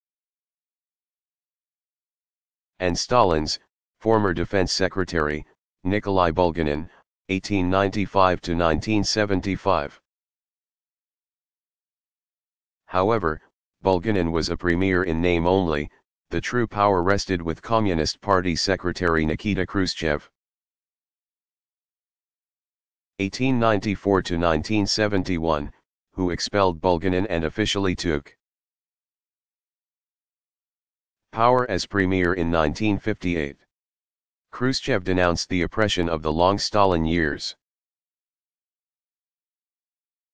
and Stalin's former defense secretary, Nikolai Bulganin, 1895–1975. However, Bulganin was a premier in name only. The true power rested with Communist Party Secretary Nikita Khrushchev. 1894–1971, who expelled Bulganin and officially took power as premier in 1958. Khrushchev denounced the oppression of the long Stalin years,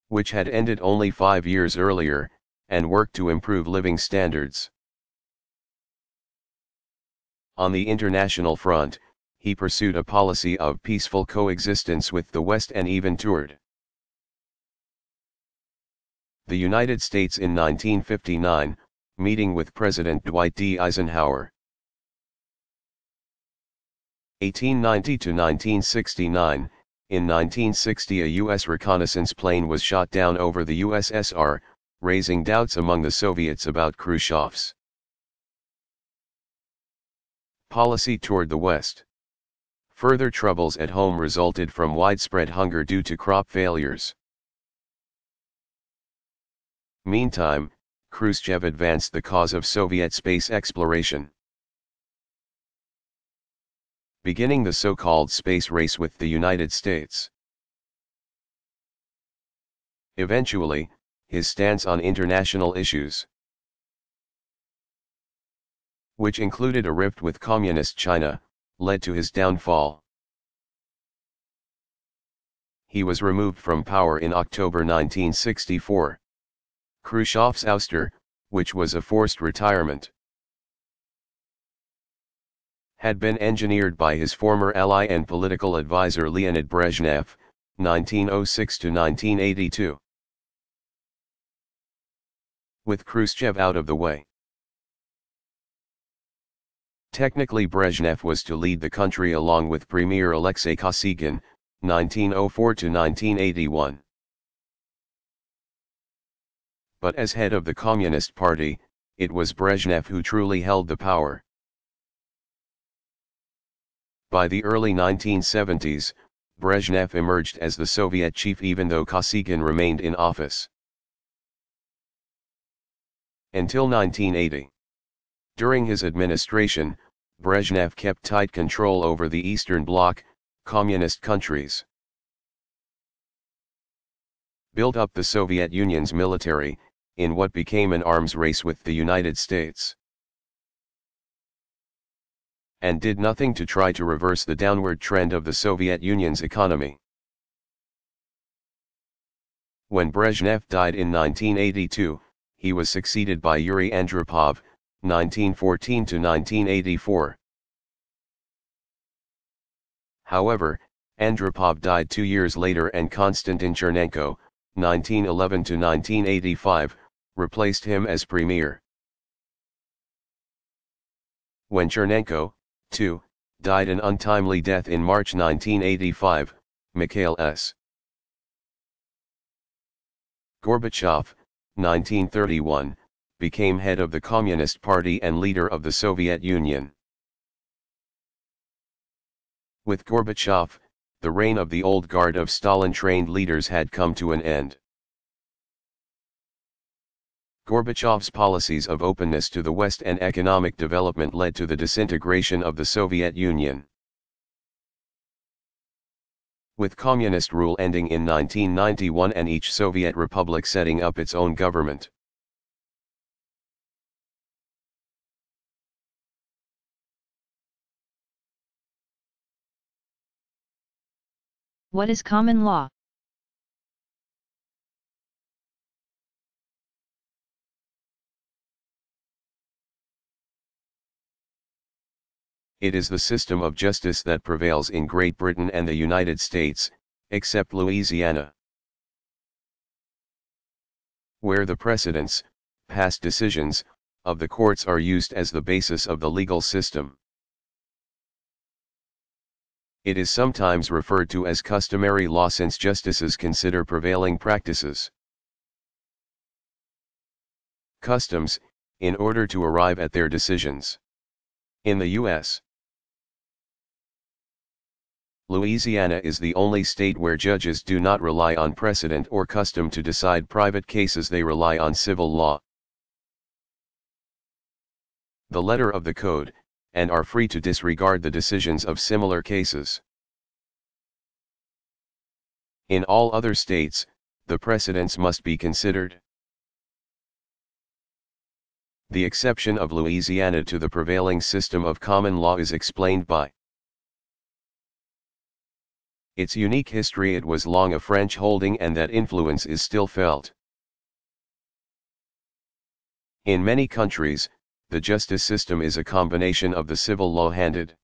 which had ended only 5 years earlier, and worked to improve living standards. On the international front, he pursued a policy of peaceful coexistence with the West and even toured the United States in 1959, meeting with President Dwight D. Eisenhower. 1890–1969, in 1960 a U.S. reconnaissance plane was shot down over the USSR, raising doubts among the Soviets about Khrushchev's policy toward the West. Further troubles at home resulted from widespread hunger due to crop failures. Meantime, Khrushchev advanced the cause of Soviet space exploration, beginning the so-called space race with the United States. Eventually, his stance on international issues, which included a rift with Communist China, led to his downfall. He was removed from power in October 1964. Khrushchev's ouster, which was a forced retirement, had been engineered by his former ally and political advisor Leonid Brezhnev, 1906–1982. With Khrushchev out of the way, technically Brezhnev was to lead the country along with Premier Alexei Kosygin, 1904–1981. But as head of the Communist Party, it was Brezhnev who truly held the power. By the early 1970s, Brezhnev emerged as the Soviet chief even though Kosygin remained in office until 1980. During his administration, Brezhnev kept tight control over the Eastern Bloc, communist countries, built up the Soviet Union's military, in what became an arms race with the United States, and did nothing to try to reverse the downward trend of the Soviet Union's economy. When Brezhnev died in 1982, he was succeeded by Yuri Andropov, 1914–1984. However, Andropov died 2 years later and Konstantin Chernenko, 1911–1985, replaced him as premier. When Chernenko, too, died an untimely death in March 1985, Mikhail S. Gorbachev, 1931, became head of the Communist Party and leader of the Soviet Union. With Gorbachev, the reign of the old guard of Stalin-trained leaders had come to an end. Gorbachev's policies of openness to the West and economic development led to the disintegration of the Soviet Union. With communist rule ending in 1991 and each Soviet republic setting up its own government.
What is common law?
It is the system of justice that prevails in Great Britain and the United States, except Louisiana, where the precedents, past decisions, of the courts are used as the basis of the legal system. It is sometimes referred to as customary law since justices consider prevailing practices customs, in order to arrive at their decisions. In the U.S., Louisiana is the only state where judges do not rely on precedent or custom to decide private cases, they rely on civil law, the letter of the code, and are free to disregard the decisions of similar cases. In all other states, the precedents must be considered. The exception of Louisiana to the prevailing system of common law is explained by its unique history. It was long a French holding and that influence is still felt. In many countries, the justice system is a combination of the civil law handed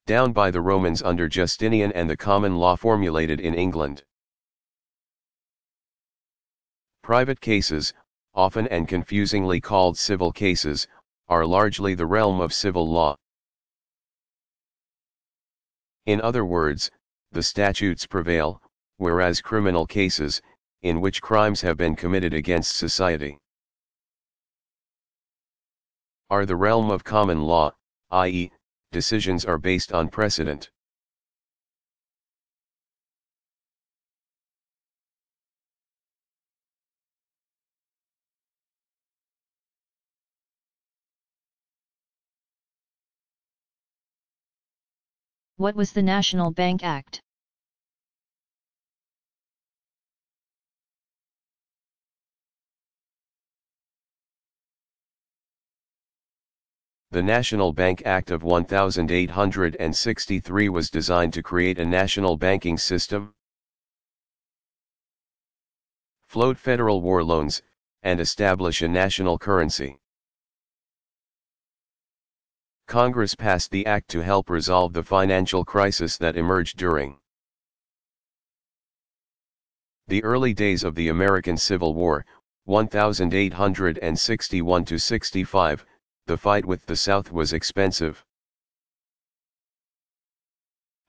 down by the Romans under Justinian and the common law formulated in England. Private cases, often and confusingly called civil cases, are largely the realm of civil law. In other words, the statutes prevail, whereas criminal cases, in which crimes have been committed against society, are the realm of common law, i.e., decisions are based on precedent.
What was the National Bank Act?
The National Bank Act of 1863 was designed to create a national banking system, float federal war loans, and establish a national currency. Congress passed the act to help resolve the financial crisis that emerged during the early days of the American Civil War, 1861–65. The fight with the South was expensive,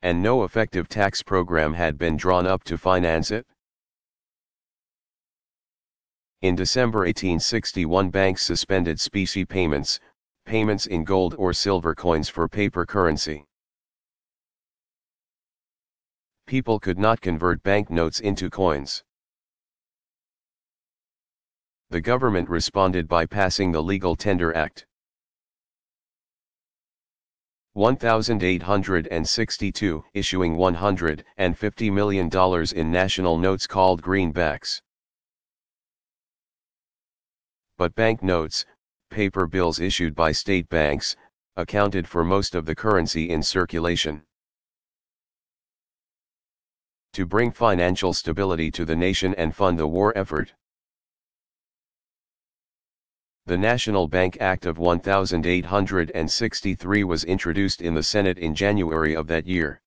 and no effective tax program had been drawn up to finance it. In December 1861, banks suspended specie payments, payments in gold or silver coins for paper currency. People could not convert banknotes into coins. The government responded by passing the Legal Tender Act 1862, issuing $150 million in national notes called greenbacks. But banknotes, paper bills issued by state banks, accounted for most of the currency in circulation. To bring financial stability to the nation and fund the war effort, the National Bank Act of 1863 was introduced in the Senate in January of that year.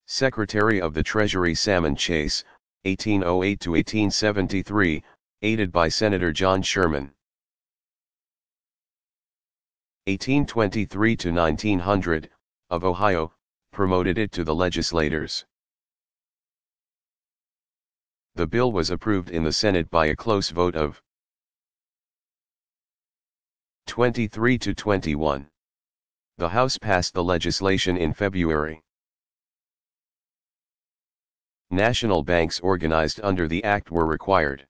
Secretary of the Treasury Salmon Chase, 1808–1873, aided by Senator John Sherman. 1823–1900, of Ohio, promoted it to the legislators. The bill was approved in the Senate by a close vote of 23–21. The House passed the legislation in February. National banks organized under the Act were required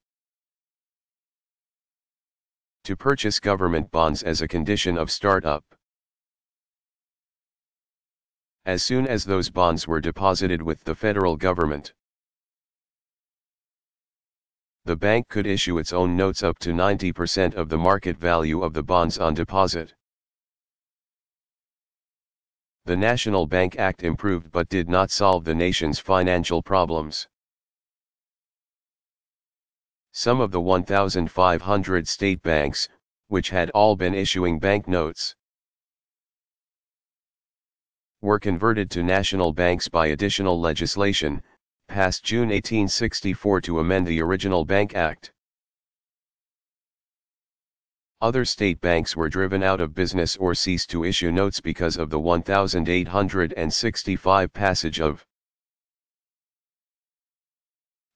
to purchase government bonds as a condition of startup. As soon as those bonds were deposited with the federal government, the bank could issue its own notes up to 90% of the market value of the bonds on deposit. The National Bank Act improved but did not solve the nation's financial problems. Some of the 1,500 state banks, which had all been issuing banknotes, were converted to national banks by additional legislation, passed June 1864 to amend the original Bank Act. Other state banks were driven out of business or ceased to issue notes because of the 1865 passage of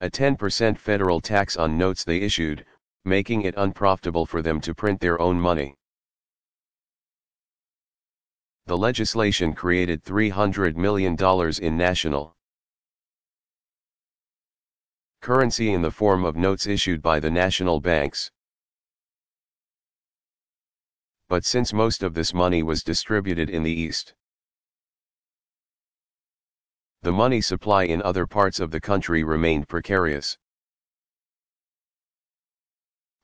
a 10% federal tax on notes they issued, making it unprofitable for them to print their own money. The legislation created $300 million in national currency in the form of notes issued by the national banks. But since most of this money was distributed in the East, the money supply in other parts of the country remained precarious.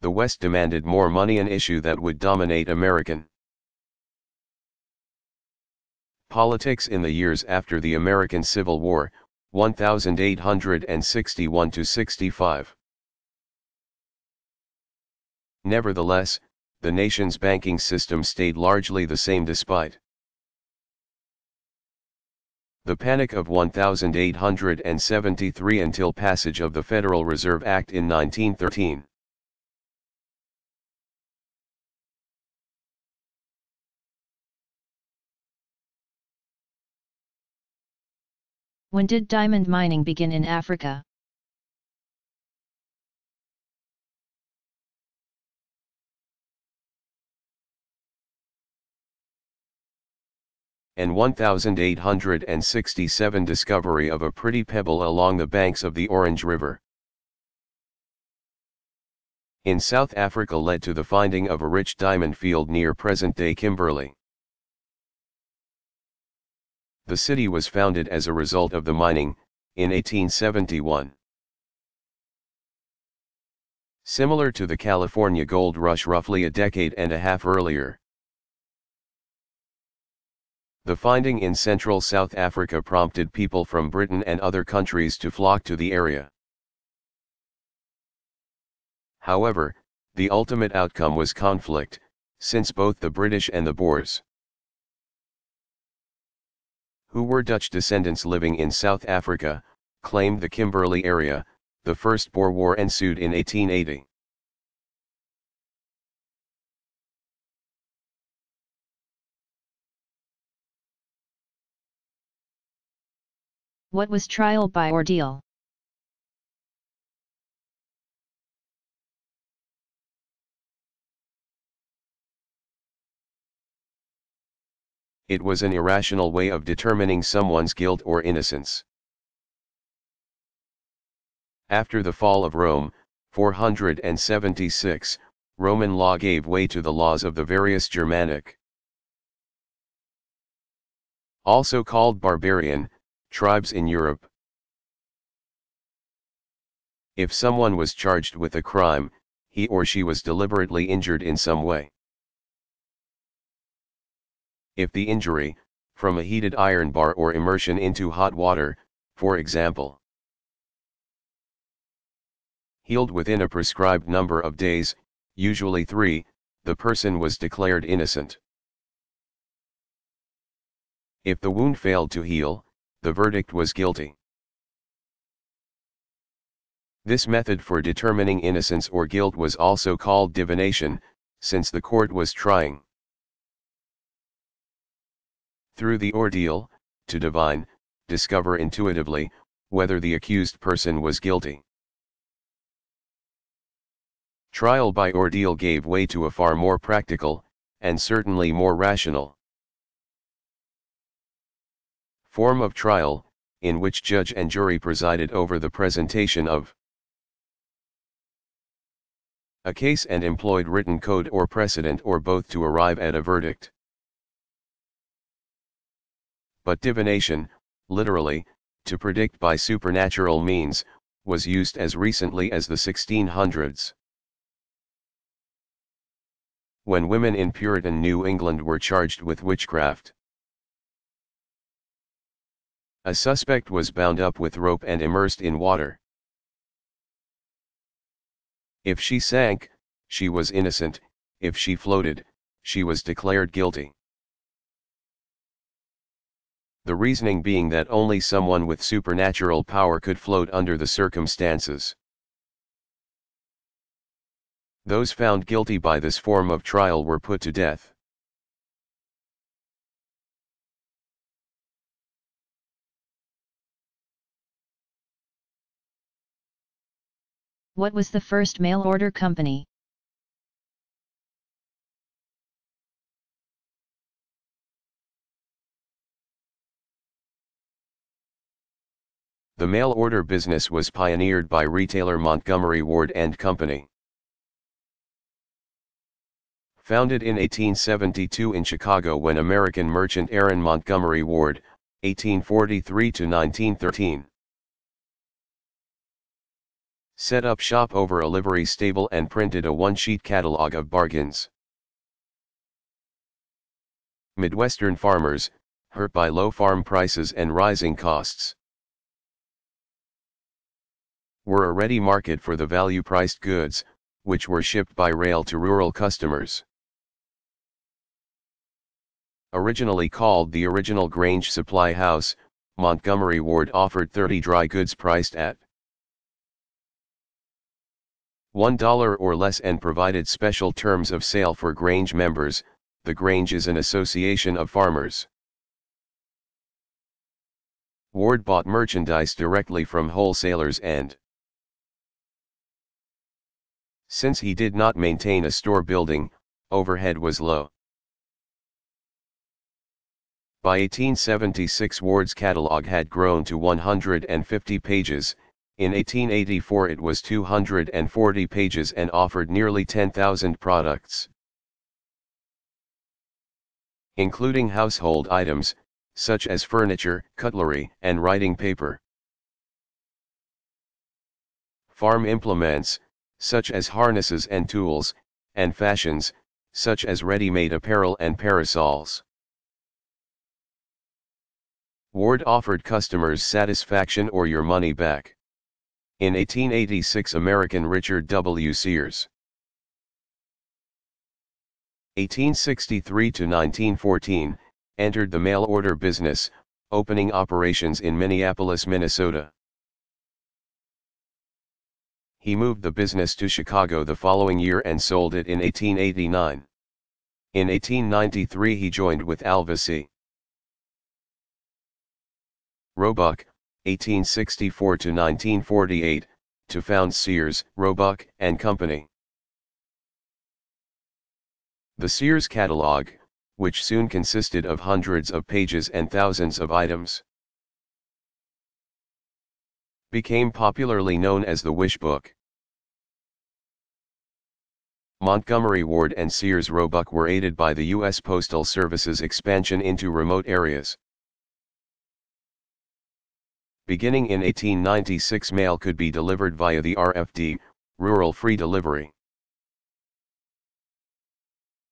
The West demanded more money, an issue that would dominate American politics in the years after the American Civil War, 1861–65. Nevertheless, the nation's banking system stayed largely the same despite the Panic of 1873 until passage of the Federal Reserve Act in 1913.
When did diamond mining begin in Africa?
In 1867, discovery of a pretty pebble along the banks of the Orange River in South Africa led to the finding of a rich diamond field near present-day Kimberley. The city was founded as a result of the mining, in 1871. Similar to the California gold rush roughly a decade and a half earlier, the finding in central South Africa prompted people from Britain and other countries to flock to the area. However, the ultimate outcome was conflict, since both the British and the Boers, who were Dutch descendants living in South Africa, claimed the Kimberley area. The First Boer War ensued in 1880.
What was trial by ordeal?
It was an irrational way of determining someone's guilt or innocence. After the fall of Rome, 476, Roman law gave way to the laws of the various Germanic, also called barbarian, tribes in Europe. If someone was charged with a crime, he or she was deliberately injured in some way. If the injury, from a heated iron bar or immersion into hot water, for example, healed within a prescribed number of days, usually 3, the person was declared innocent. If the wound failed to heal, the verdict was guilty. This method for determining innocence or guilt was also called divination, since the court was trying, through the ordeal, to divine, discover intuitively, whether the accused person was guilty. Trial by ordeal gave way to a far more practical, and certainly more rational, form of trial, in which judge and jury presided over the presentation of a case and employed written code or precedent or both to arrive at a verdict. But divination, literally, to predict by supernatural means, was used as recently as the 1600s. When women in Puritan New England were charged with witchcraft, a suspect was bound up with rope and immersed in water. If she sank, she was innocent; if she floated, she was declared guilty. The reasoning being that only someone with supernatural power could float under the circumstances. Those found guilty by this form of trial were put to death.
What was the first mail order company?
The mail order business was pioneered by retailer Montgomery Ward and Company. Founded in 1872 in Chicago when American merchant Aaron Montgomery Ward, 1843 to 1913. Set up shop over a livery stable and printed a one-sheet catalog of bargains. Midwestern farmers, hurt by low farm prices and rising costs, were a ready market for the value-priced goods, which were shipped by rail to rural customers. Originally called the Original Grange Supply House, Montgomery Ward offered 30 dry goods priced at $1 or less and provided special terms of sale for Grange members. The Grange is an association of farmers. Ward bought merchandise directly from wholesalers and, since he did not maintain a store building, overhead was low. By 1876 Ward's catalog had grown to 150 pages, in 1884 it was 240 pages and offered nearly 10,000 products, including household items, such as furniture, cutlery, and writing paper. Farm implements, such as harnesses and tools, and fashions, such as ready-made apparel and parasols. Ward offered customers satisfaction or your money back. In 1886 American Richard W. Sears, 1863 to 1914, entered the mail order business, opening operations in Minneapolis, Minnesota. He moved the business to Chicago the following year and sold it in 1889. In 1893 he joined with Alva C. Roebuck, 1864 to 1948, to found Sears, Roebuck and Company. The Sears catalog, which soon consisted of hundreds of pages and thousands of items, became popularly known as the Wish Book. Montgomery Ward and Sears Roebuck were aided by the U.S. Postal Service's expansion into remote areas. Beginning in 1896 mail could be delivered via the RFD, Rural Free Delivery.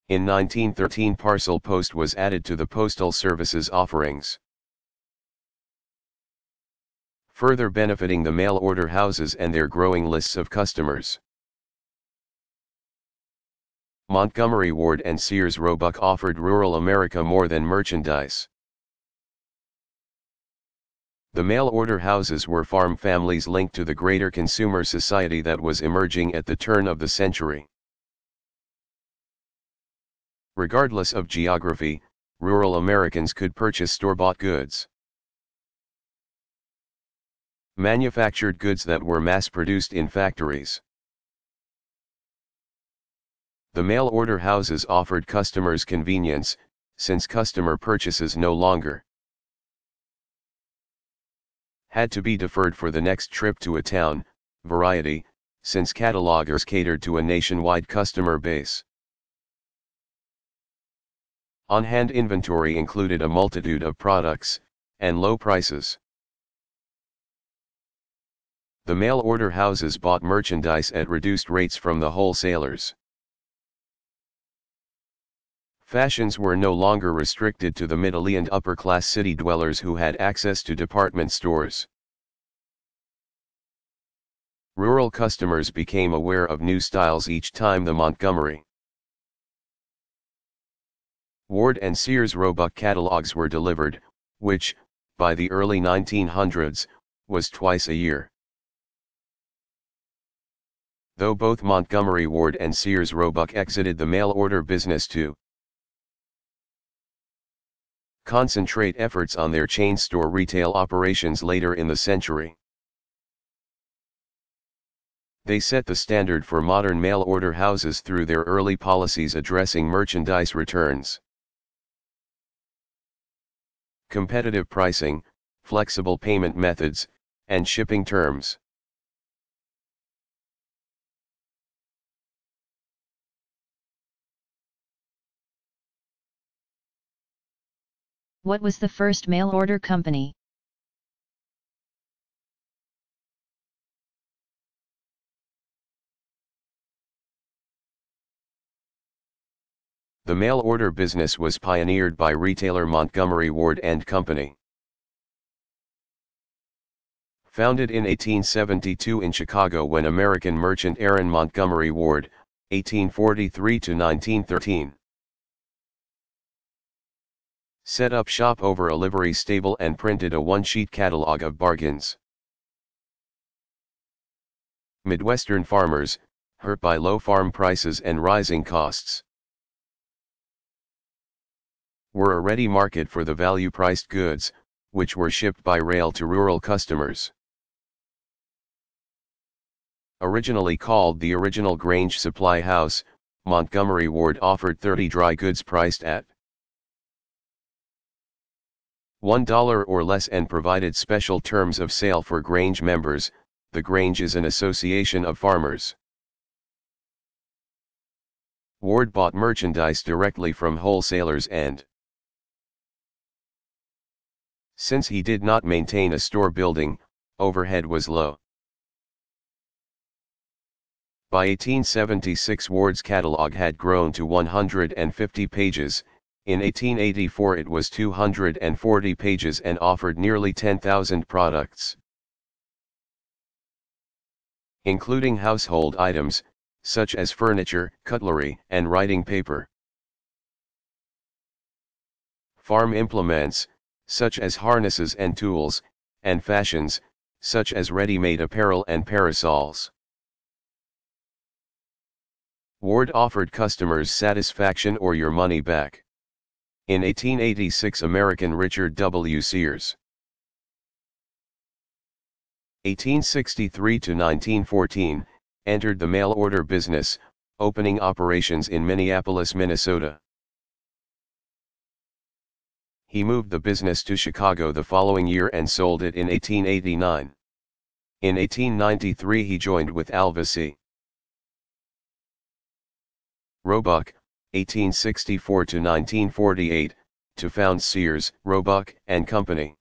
In 1913 parcel post was added to the Postal Service's offerings, further benefiting the mail order houses and their growing lists of customers. Montgomery Ward and Sears Roebuck offered rural America more than merchandise. The mail order houses were farm families linked to the greater consumer society that was emerging at the turn of the century. Regardless of geography, rural Americans could purchase store-bought goods, manufactured goods that were mass-produced in factories. The mail order houses offered customers convenience, since customer purchases no longer had to be deferred for the next trip to a town. Variety, since catalogers catered to a nationwide customer base. On-hand inventory included a multitude of products, and low prices. The mail-order houses bought merchandise at reduced rates from the wholesalers. Fashions were no longer restricted to the middle and upper-class city dwellers who had access to department stores. Rural customers became aware of new styles each time the Montgomery, Ward and Sears Roebuck catalogs were delivered, which, by the early 1900s, was twice a year. Though both Montgomery Ward and Sears Roebuck exited the mail-order business to concentrate efforts on their chain store retail operations later in the century. They set the standard for modern mail-order houses through their early policies addressing merchandise returns, competitive pricing, flexible payment methods, and shipping terms.
What was the first mail-order company?
The mail-order business was pioneered by retailer Montgomery Ward and Company. Founded in 1872 in Chicago when American merchant Aaron Montgomery Ward, 1843 to 1913. Set up shop over a livery stable and printed a one-sheet catalog of bargains. Midwestern farmers, hurt by low farm prices and rising costs, were a ready market for the value-priced goods, which were shipped by rail to rural customers. Originally called the Original Grange Supply House, Montgomery Ward offered 30 dry goods priced at $1 or less and provided special terms of sale for Grange members. The Grange is an association of farmers. Ward bought merchandise directly from wholesalers and, since he did not maintain a store building, overhead was low. By 1876 Ward's catalog had grown to 150 pages, in 1884 it was 240 pages and offered nearly 10,000 products, including household items, such as furniture, cutlery, and writing paper. Farm implements, such as harnesses and tools, and fashions, such as ready-made apparel and parasols. Ward offered customers satisfaction or your money back. In 1886 American Richard W. Sears, 1863 to 1914, entered the mail-order business, opening operations in Minneapolis, Minnesota. He moved the business to Chicago the following year and sold it in 1889. In 1893 he joined with Alva C. Roebuck, 1864 to 1948, to found Sears, Roebuck and Company.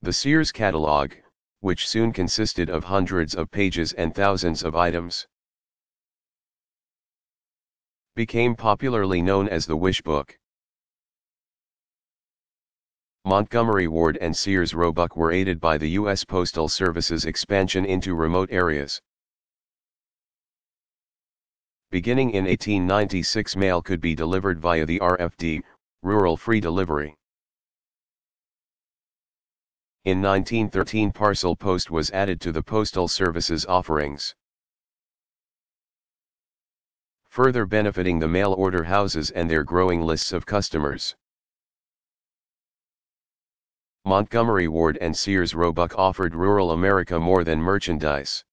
The Sears catalog, which soon consisted of hundreds of pages and thousands of items, became popularly known as the Wish Book. Montgomery Ward and Sears Roebuck were aided by the U.S. Postal Service's expansion into remote areas. Beginning in 1896 mail could be delivered via the RFD, Rural Free Delivery. In 1913 parcel post was added to the Postal Service's offerings, further benefiting the mail-order houses and their growing lists of customers. Montgomery Ward and Sears Roebuck offered rural America more than merchandise.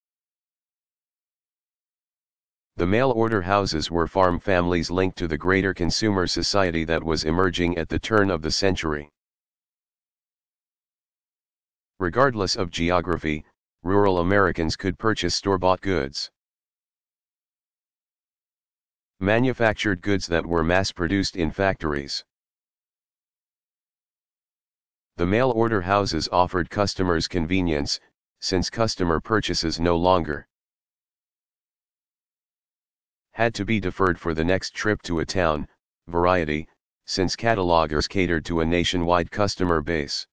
The mail-order houses were farm families linked to the greater consumer society that was emerging at the turn of the century. Regardless of geography, rural Americans could purchase store-bought goods. Manufactured goods that were mass-produced in factories. The mail-order houses offered customers convenience, since customer purchases no longer had to be deferred for the next trip to a town. Variety, since catalogers catered to a nationwide customer base.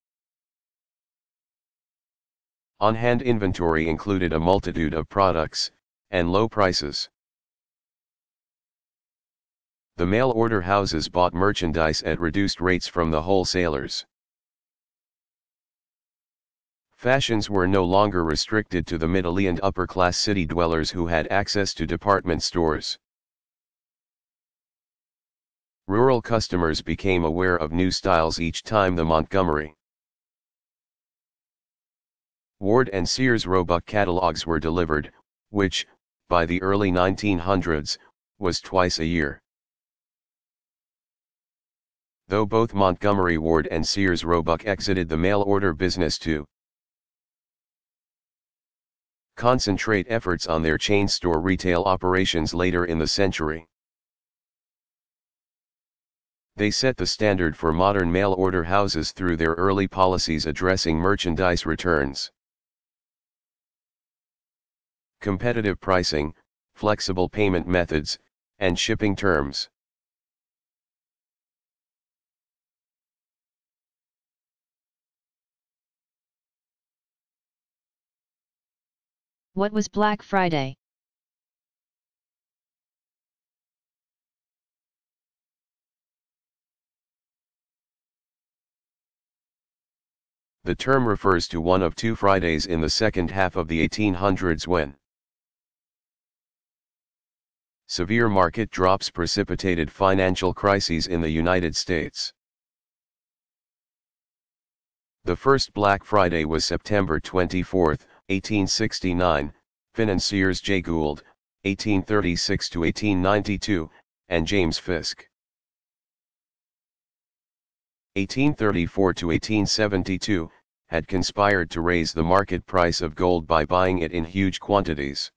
On-hand inventory included a multitude of products, and low prices. The mail-order houses bought merchandise at reduced rates from the wholesalers. Fashions were no longer restricted to the middle and upper-class city dwellers who had access to department stores. Rural customers became aware of new styles each time the Montgomery, Ward and Sears Roebuck catalogs were delivered, which, by the early 1900s, was twice a year. Though both Montgomery Ward and Sears Roebuck exited the mail-order business to concentrate efforts on their chain store retail operations later in the century. They set the standard for modern mail-order houses through their early policies addressing merchandise returns, competitive pricing, flexible payment methods, and shipping terms.
What was Black Friday?
The term refers to one of two Fridays in the second half of the 1800s when severe market drops precipitated financial crises in the United States. The first Black Friday was September 24, 1869, financiers J. Gould, 1836–1892, and James Fisk, 1834–1872, had conspired to raise the market price of gold by buying it in huge quantities,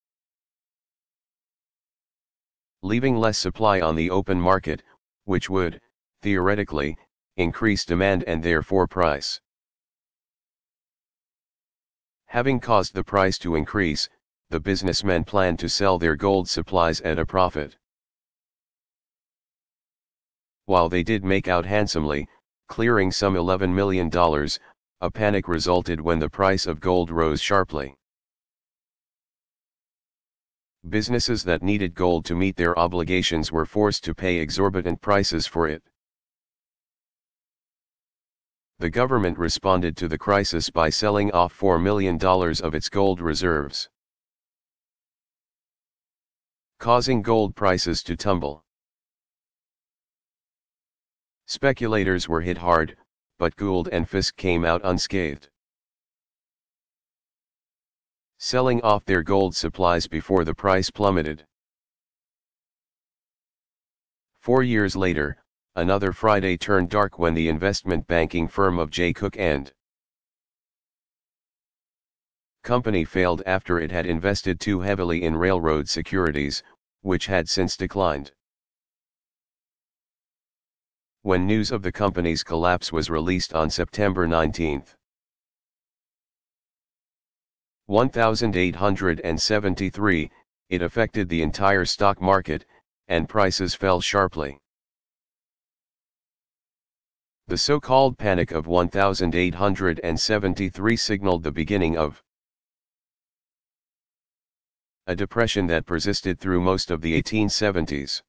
leaving less supply on the open market, which would, theoretically, increase demand and therefore price. Having caused the price to increase, the businessmen planned to sell their gold supplies at a profit. While they did make out handsomely, clearing some $11 million, a panic resulted when the price of gold rose sharply. Businesses that needed gold to meet their obligations were forced to pay exorbitant prices for it. The government responded to the crisis by selling off $4 million of its gold reserves, causing gold prices to tumble. Speculators were hit hard, but Gould and Fisk came out unscathed, selling off their gold supplies before the price plummeted. 4 years later, another Friday turned dark when the investment banking firm of J. Cook and Company failed after it had invested too heavily in railroad securities, which had since declined. When news of the company's collapse was released on September 19, 1873, it affected the entire stock market, and prices fell sharply. The so-called Panic of 1873 signaled the beginning of a depression that persisted through most of the 1870s.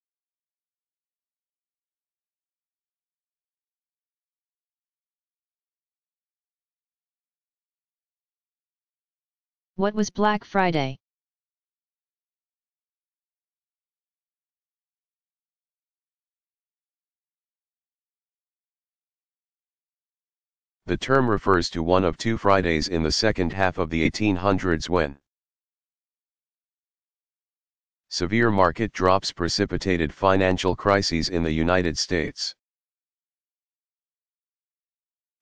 What was Black Friday?
The term refers to one of two Fridays in the second half of the 1800s when severe market drops precipitated financial crises in the United States.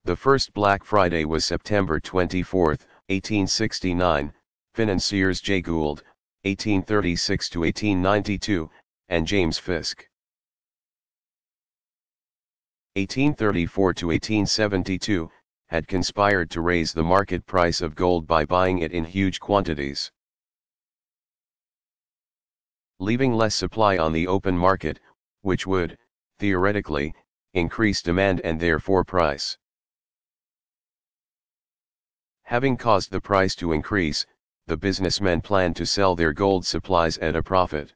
The first Black Friday was September 24, 1869, financiers J. Gould, 1836–1892, and James Fisk. 1834–1872, had conspired to raise the market price of gold by buying it in huge quantities, leaving less supply on the open market, which would, theoretically, increase demand and therefore price. Having caused the price to increase, the businessmen planned to sell their gold supplies at a profit.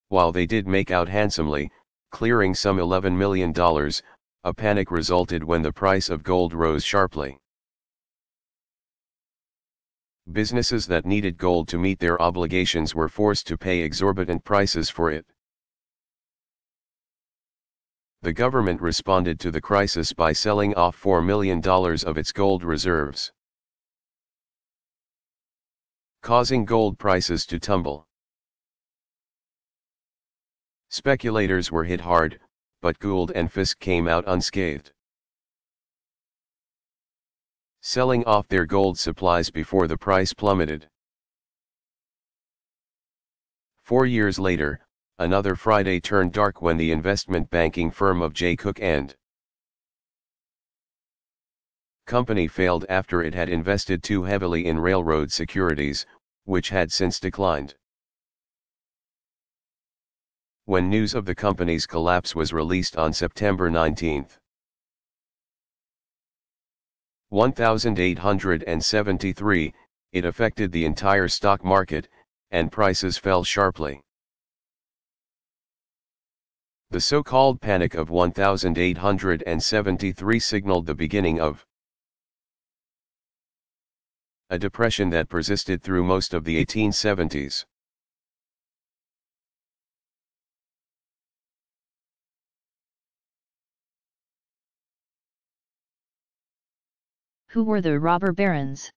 While they did make out handsomely, clearing some $11 million, a panic resulted when the price of gold rose sharply. Businesses that needed gold to meet their obligations were forced to pay exorbitant prices for it. The government responded to the crisis by selling off $4 million of its gold reserves, causing gold prices to tumble. Speculators were hit hard, but Gould and Fisk came out unscathed, selling off their gold supplies before the price plummeted. 4 years later, another Friday turned dark when the investment banking firm of J. Cook and Company failed after it had invested too heavily in railroad securities, which had since declined. When news of the company's collapse was released on September 19, 1873, it affected the entire stock market, and prices fell sharply. The so-called Panic of 1873 signaled the beginning of a depression that persisted through most of the 1870s.
Who were the robber barons?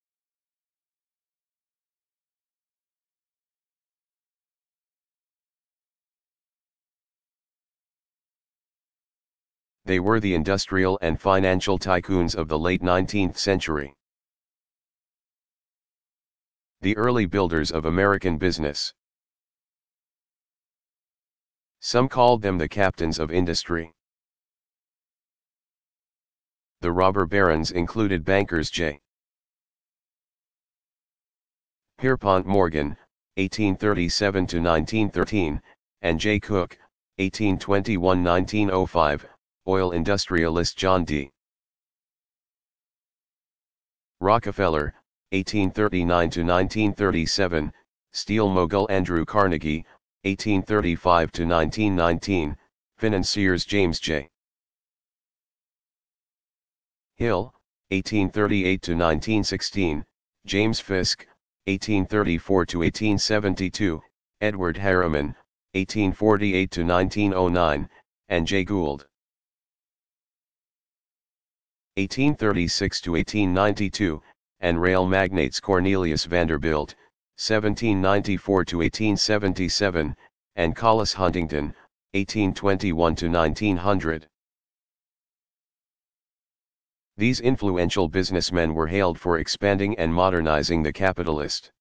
They were the industrial and financial tycoons of the late 19th century. The early builders of American business. Some called them the captains of industry. The robber barons included bankers J. Pierpont Morgan, 1837–1913, and J. Cook, 1821–1905, oil industrialist John D. Rockefeller, 1839–1937, steel mogul Andrew Carnegie, 1835–1919, financiers James J. Hill, 1838–1916, James Fisk, 1834–1872, Edward Harriman, 1848–1909, and J. Gould, 1836–1892, and rail magnates Cornelius Vanderbilt, 1794–1877, and Collis Huntington, 1821–1900. These influential businessmen were hailed for expanding and modernizing the capitalist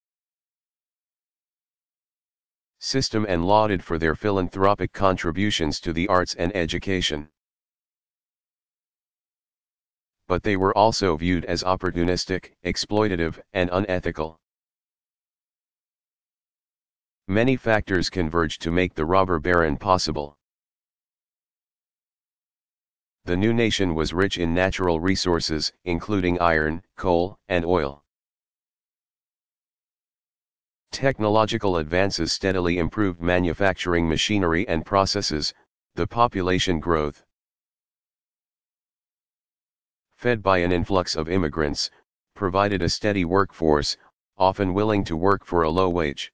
system and lauded for their philanthropic contributions to the arts and education. But they were also viewed as opportunistic, exploitative, and unethical. Many factors converged to make the robber baron possible. The new nation was rich in natural resources, including iron, coal, and oil. Technological advances steadily improved manufacturing machinery and processes. The population growth, fed by an influx of immigrants, provided a steady workforce, often willing to work for a low wage.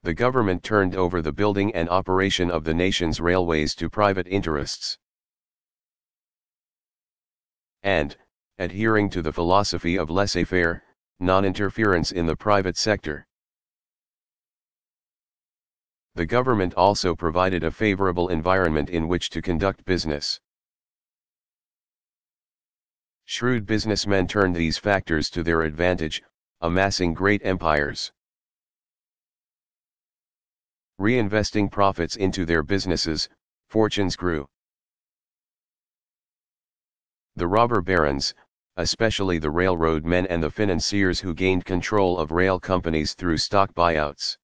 The government turned over the building and operation of the nation's railways to private interests. And, adhering to the philosophy of laissez-faire, non-interference in the private sector, The government also provided a favorable environment in which to conduct business. Shrewd businessmen turned these factors to their advantage, amassing great empires. Reinvesting profits into their businesses, fortunes grew. The robber barons, especially the railroad men and the financiers who gained control of rail companies through stock buyouts,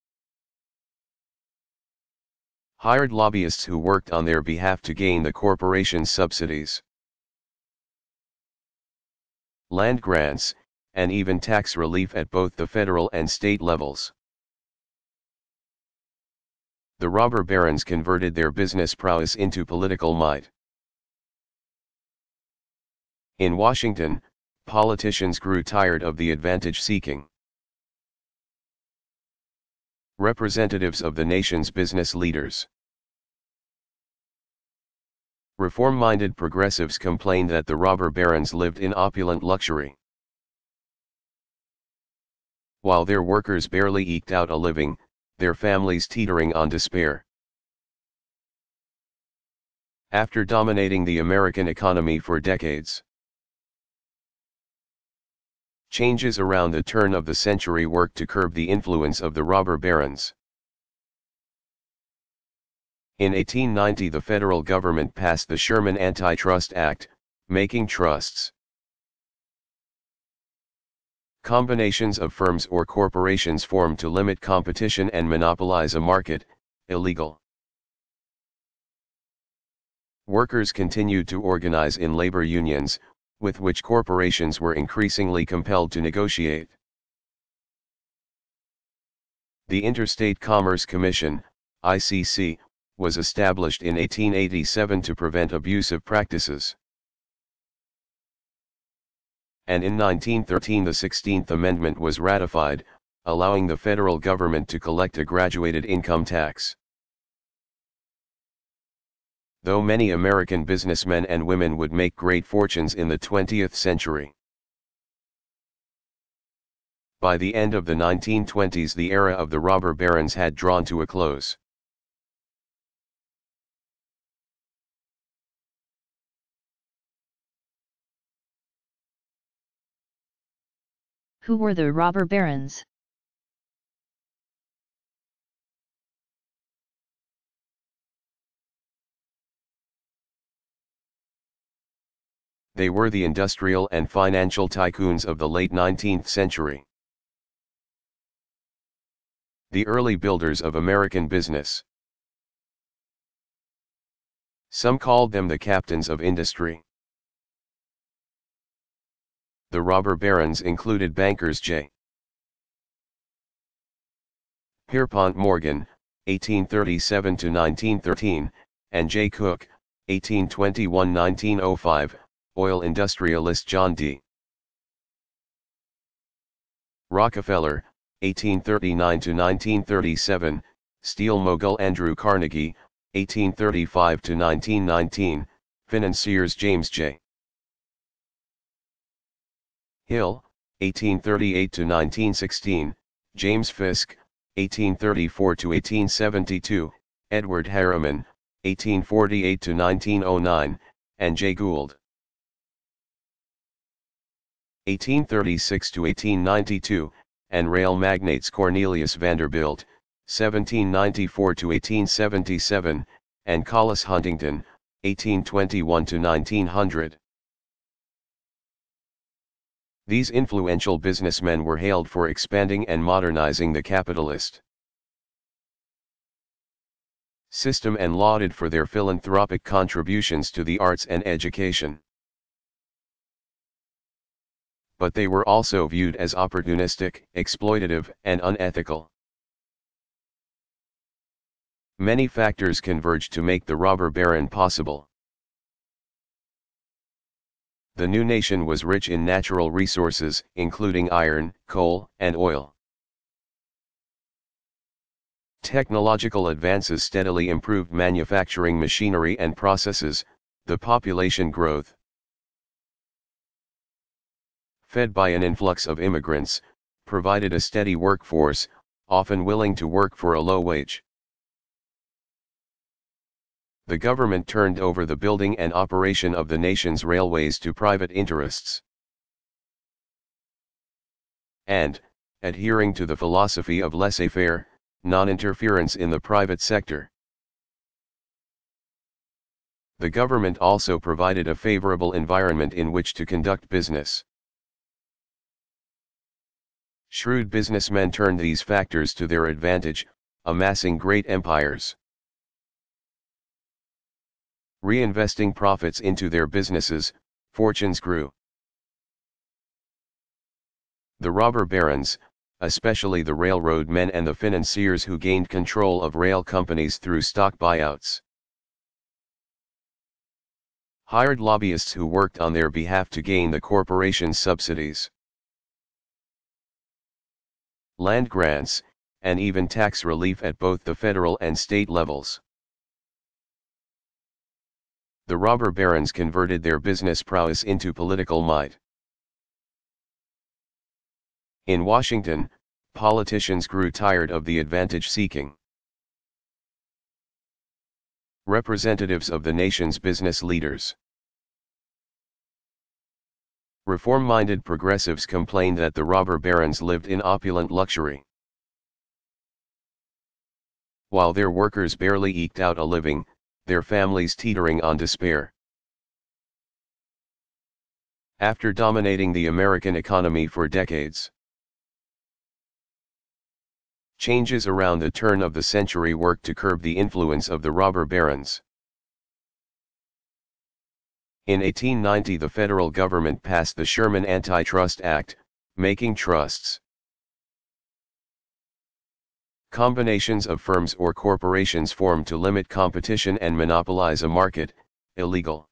hired lobbyists who worked on their behalf to gain the corporation's subsidies, land grants, and even tax relief at both the federal and state levels. The robber barons converted their business prowess into political might. In Washington, politicians grew tired of the advantage-seeking. Representatives of the nation's business leaders. Reform-minded progressives complained that the robber barons lived in opulent luxury, while their workers barely eked out a living, their families teetering on despair. After dominating the American economy for decades, changes around the turn of the century worked to curb the influence of the robber barons. In 1890 the federal government passed the Sherman Antitrust Act, making trusts, combinations of firms or corporations formed to limit competition and monopolize a market, illegal. Workers continued to organize in labor unions, with which corporations were increasingly compelled to negotiate. The Interstate Commerce Commission, ICC, was established in 1887 to prevent abusive practices. And in 1913 the 16th Amendment was ratified, allowing the federal government to collect a graduated income tax. Though many American businessmen and women would make great fortunes in the 20th century, by the end of the 1920s the era of the robber barons had drawn to a close.
Who were the robber barons?
They were the industrial and financial tycoons of the late 19th century. The early builders of American business. Some called them the captains of industry. The robber barons included bankers J. Pierpont Morgan, 1837 to 1913, and J. Cook, 1821-1905, oil industrialist John D. Rockefeller, 1839 to 1937, steel mogul Andrew Carnegie, 1835 to 1919, financiers James J. Hill, 1838 to 1916, James Fisk, 1834 to 1872, Edward Harriman, 1848 to 1909, and Jay Gould, 1836 to 1892, and rail magnates Cornelius Vanderbilt, 1794 to 1877, and Collis Huntington, 1821 to 1900. These influential businessmen were hailed for expanding and modernizing the capitalist system and lauded for their philanthropic contributions to the arts and education. But they were also viewed as opportunistic, exploitative, and unethical. Many factors converged to make the robber baron possible. The new nation was rich in natural resources, including iron, coal, and oil. Technological advances steadily improved manufacturing machinery and processes. The population growth, fed by an influx of immigrants, provided a steady workforce, often willing to work for a low wage. The government turned over the building and operation of the nation's railways to private interests. And, adhering to the philosophy of laissez-faire, non-interference in the private sector, the government also provided a favorable environment in which to conduct business. Shrewd businessmen turned these factors to their advantage, amassing great empires. Reinvesting profits into their businesses, fortunes grew. The robber barons, especially the railroad men and the financiers who gained control of rail companies through stock buyouts, hired lobbyists who worked on their behalf to gain the corporation's subsidies, land grants, and even tax relief at both the federal and state levels. The robber barons converted their business prowess into political might. In Washington, politicians grew tired of the advantage-seeking. Representatives of the nation's business leaders, reform-minded progressives complained that the robber barons lived in opulent luxury, while their workers barely eked out a living, their families teetering on despair. After dominating the American economy for decades, changes around the turn of the century worked to curb the influence of the robber barons. In 1890 the federal government passed the Sherman Antitrust Act, making trusts, combinations of firms or corporations formed to limit competition and monopolize a market, illegal.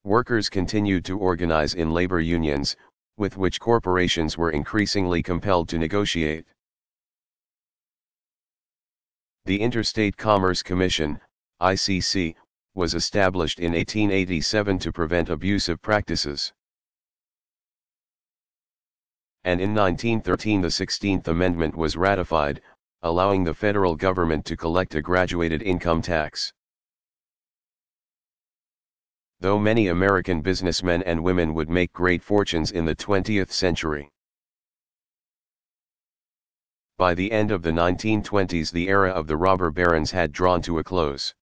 Workers continued to organize in labor unions, with which corporations were increasingly compelled to negotiate. The Interstate Commerce Commission, ICC, was established in 1887 to prevent abusive practices. And in 1913 the 16th Amendment was ratified, allowing the federal government to collect a graduated income tax. Though many American businessmen and women would make great fortunes in the 20th century, by the end of the 1920s the era of the robber barons had drawn to a close.